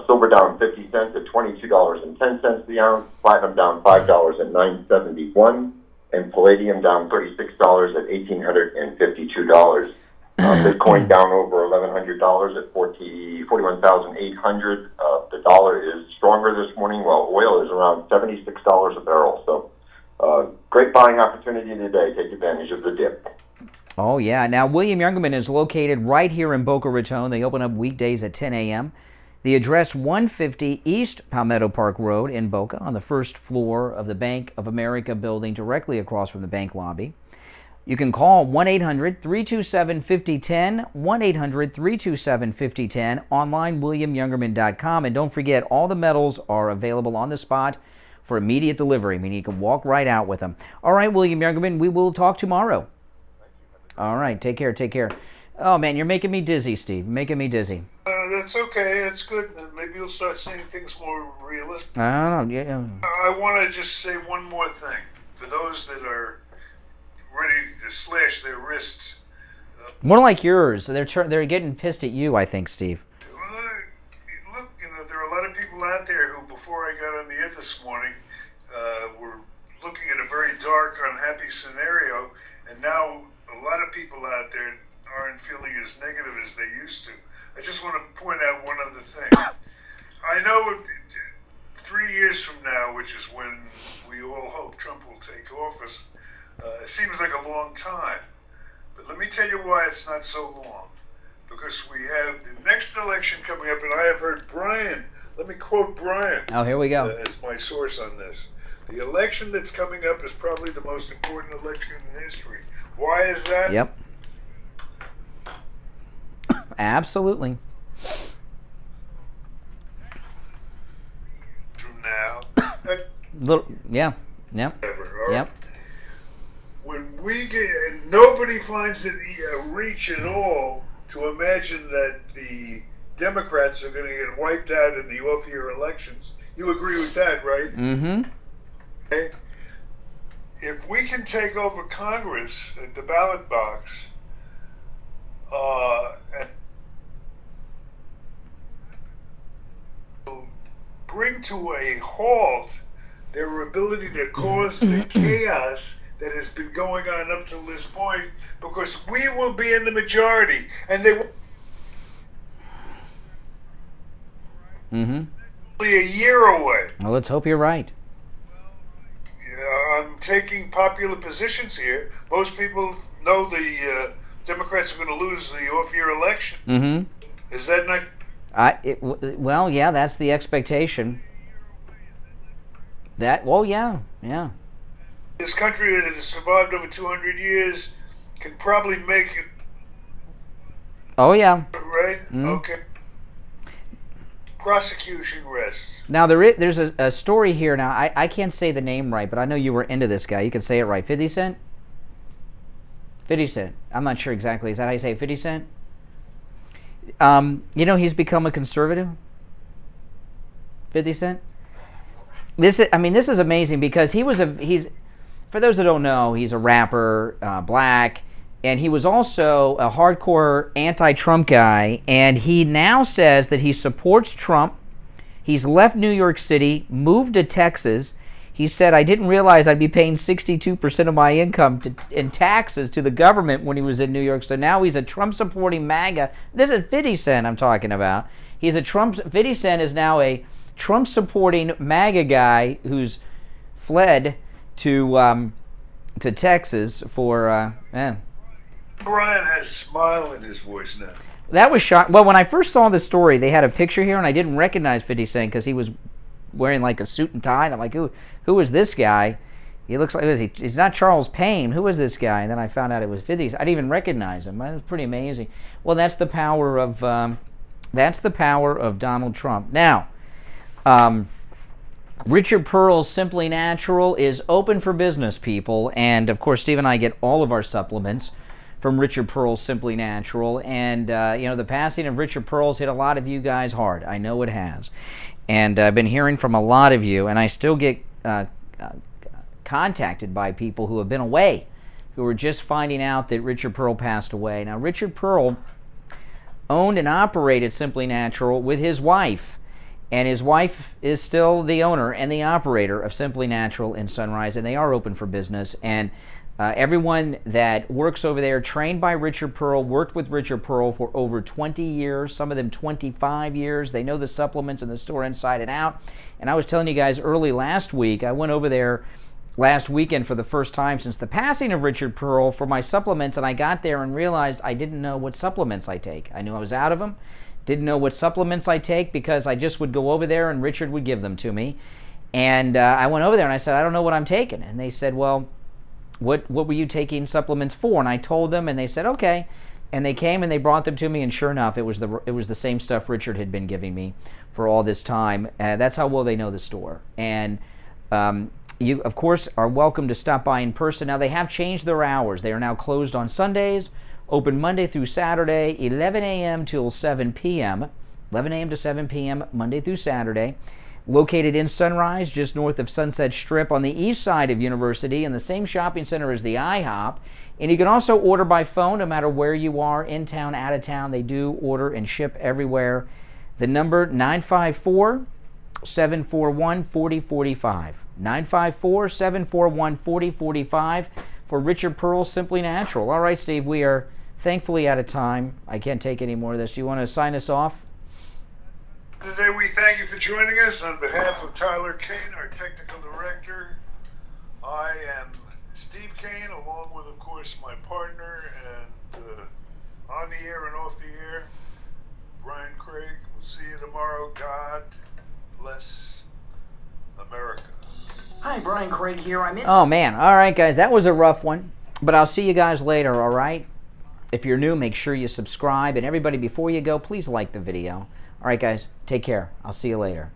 Silver down 50 cents at $22.10 the ounce. Platinum down $5.0971, and palladium down $36 at $1,852. Bitcoin down over $1,100 at 41,800. The dollar is stronger this morning, while oil is around $76 a barrel. So, great buying opportunity today. Take advantage of the dip. Oh, yeah. Now, William Youngerman is located right here in Boca Raton. They open up weekdays at 10 a.m. The address, 150 East Palmetto Park Road in Boca, on the first floor of the Bank of America building, directly across from the bank lobby. You can call 1-800-327-5010, 1-800-327-5010, online, WilliamYoungerman.com. And don't forget, all the metals are available on the spot for immediate delivery, meaning you can walk right out with them. All right, William Youngerman, we will talk tomorrow. All right, take care, take care. Oh, man, you're making me dizzy, Steve. Making me dizzy. That's okay. That's good. Maybe you'll start seeing things more realistic. I don't know. Yeah. I want to just say one more thing. For those that are ready to slash their wrists. More like yours. They're getting pissed at you, I think, Steve. Look, there are a lot of people out there who, before I got on the air this morning, were looking at a very dark, unhappy scenario, and now a lot of people out there aren't feeling as negative as they used to. I just want to point out one other thing. I know 3 years from now, which is when we all hope Trump will take office, it seems like a long time. But let me tell you why it's not so long. Because we have the next election coming up, and I have heard Brian, let me quote Brian. Oh, here we go. As my source on this. The election that's coming up is probably the most important election in history. Why is that? Yep. Absolutely. From now. Yeah. Yep. Yep. When we get, and nobody finds it a reach at all to imagine that the Democrats are going to get wiped out in the off-year elections. You agree with that, right? Mm-hmm. Okay. If we can take over Congress at the ballot box, and bring to a halt their ability to cause the chaos that has been going on up to this point, because we will be in the majority, and they will be a year away. Well, let's hope you're right. I'm taking popular positions here. Most people know the Democrats are going to lose the off-year election. Mm-hmm. Is that not? Well, yeah, that's the expectation. Well, yeah. This country that has survived over 200 years can probably make it. Oh, yeah. Right? Okay. Prosecution rests. Now, there's a story here. Now, I can't say the name right, but I know you were into this guy. You can say it right. 50 Cent? 50 Cent. I'm not sure exactly. Is that how you say it? 50 Cent? He's become a conservative. 50 Cent? This is amazing, because he's for those that don't know, he's a rapper, black, and he was also a hardcore anti-Trump guy, and he now says that he supports Trump. He's left New York City, moved to Texas. He said, I didn't realize I'd be paying 62% of my income in taxes to the government when he was in New York. So now he's a Trump-supporting MAGA. This is 50 Cent I'm talking about. 50 Cent is now a Trump-supporting MAGA guy who's fled to Texas for, Brian has a smile in his voice now. That was shocking. Well, when I first saw this story, they had a picture here, and I didn't recognize 50 Cent because he was wearing like a suit and tie. And I'm like, who is this guy? He looks like, he's not Charles Payne. Who is this guy? And then I found out it was 50. I didn't even recognize him. It was pretty amazing. Well, that's the power of Donald Trump. Now, Richard Pearl's Simply Natural is open for business, people. And, of course, Steve and I get all of our supplements from Richard Pearl's Simply Natural. And, the passing of Richard Pearl's hit a lot of you guys hard. I know it has. And I've been hearing from a lot of you, and I still get contacted by people who have been away who are just finding out that Richard Pearl passed away. Now, Richard Pearl owned and operated Simply Natural with his wife, and his wife is still the owner and the operator of Simply Natural in Sunrise, and they are open for business. And everyone that works over there, trained by Richard Pearl, worked with Richard Pearl for over 20 years, some of them 25 years. They know the supplements in the store inside and out. And I was telling you guys early last week, I went over there last weekend for the first time since the passing of Richard Pearl for my supplements, and I got there and realized I didn't know what supplements I take. I knew I was out of them, didn't know what supplements I take because I just would go over there and Richard would give them to me. And I went over there and I said, I don't know what I'm taking. And they said, well, what were you taking supplements for? And I told them, and they said, okay. And they came and they brought them to me, and sure enough, it was the same stuff Richard had been giving me for all this time. That's how well they know the store. And you, of course, are welcome to stop by in person. Now, they have changed their hours. They are now closed on Sundays, open Monday through Saturday, 11 a.m. till 7 p.m., 11 a.m. to 7 p.m., Monday through Saturday. Located in Sunrise, just north of Sunset Strip on the east side of University, in the same shopping center as the IHOP. And you can also order by phone no matter where you are, in town, out of town. They do order and ship everywhere. The number, 954-741-4045. 954-741-4045 for Richard Pearl, Simply Natural. All right, Steve, we are thankfully out of time. I can't take any more of this. Do you want to sign us off? Today we thank you for joining us. On behalf of Tyler Kane, our technical director, I am Steve Kane, along with, of course, my partner and on the air and off the air, Brian Craig. We'll see you tomorrow. God bless America. Hi, Brian Craig here. I'm in. Oh, man. All right, guys. That was a rough one. But I'll see you guys later, all right? If you're new, make sure you subscribe. And everybody, before you go, please like the video. All right, guys. Take care. I'll see you later.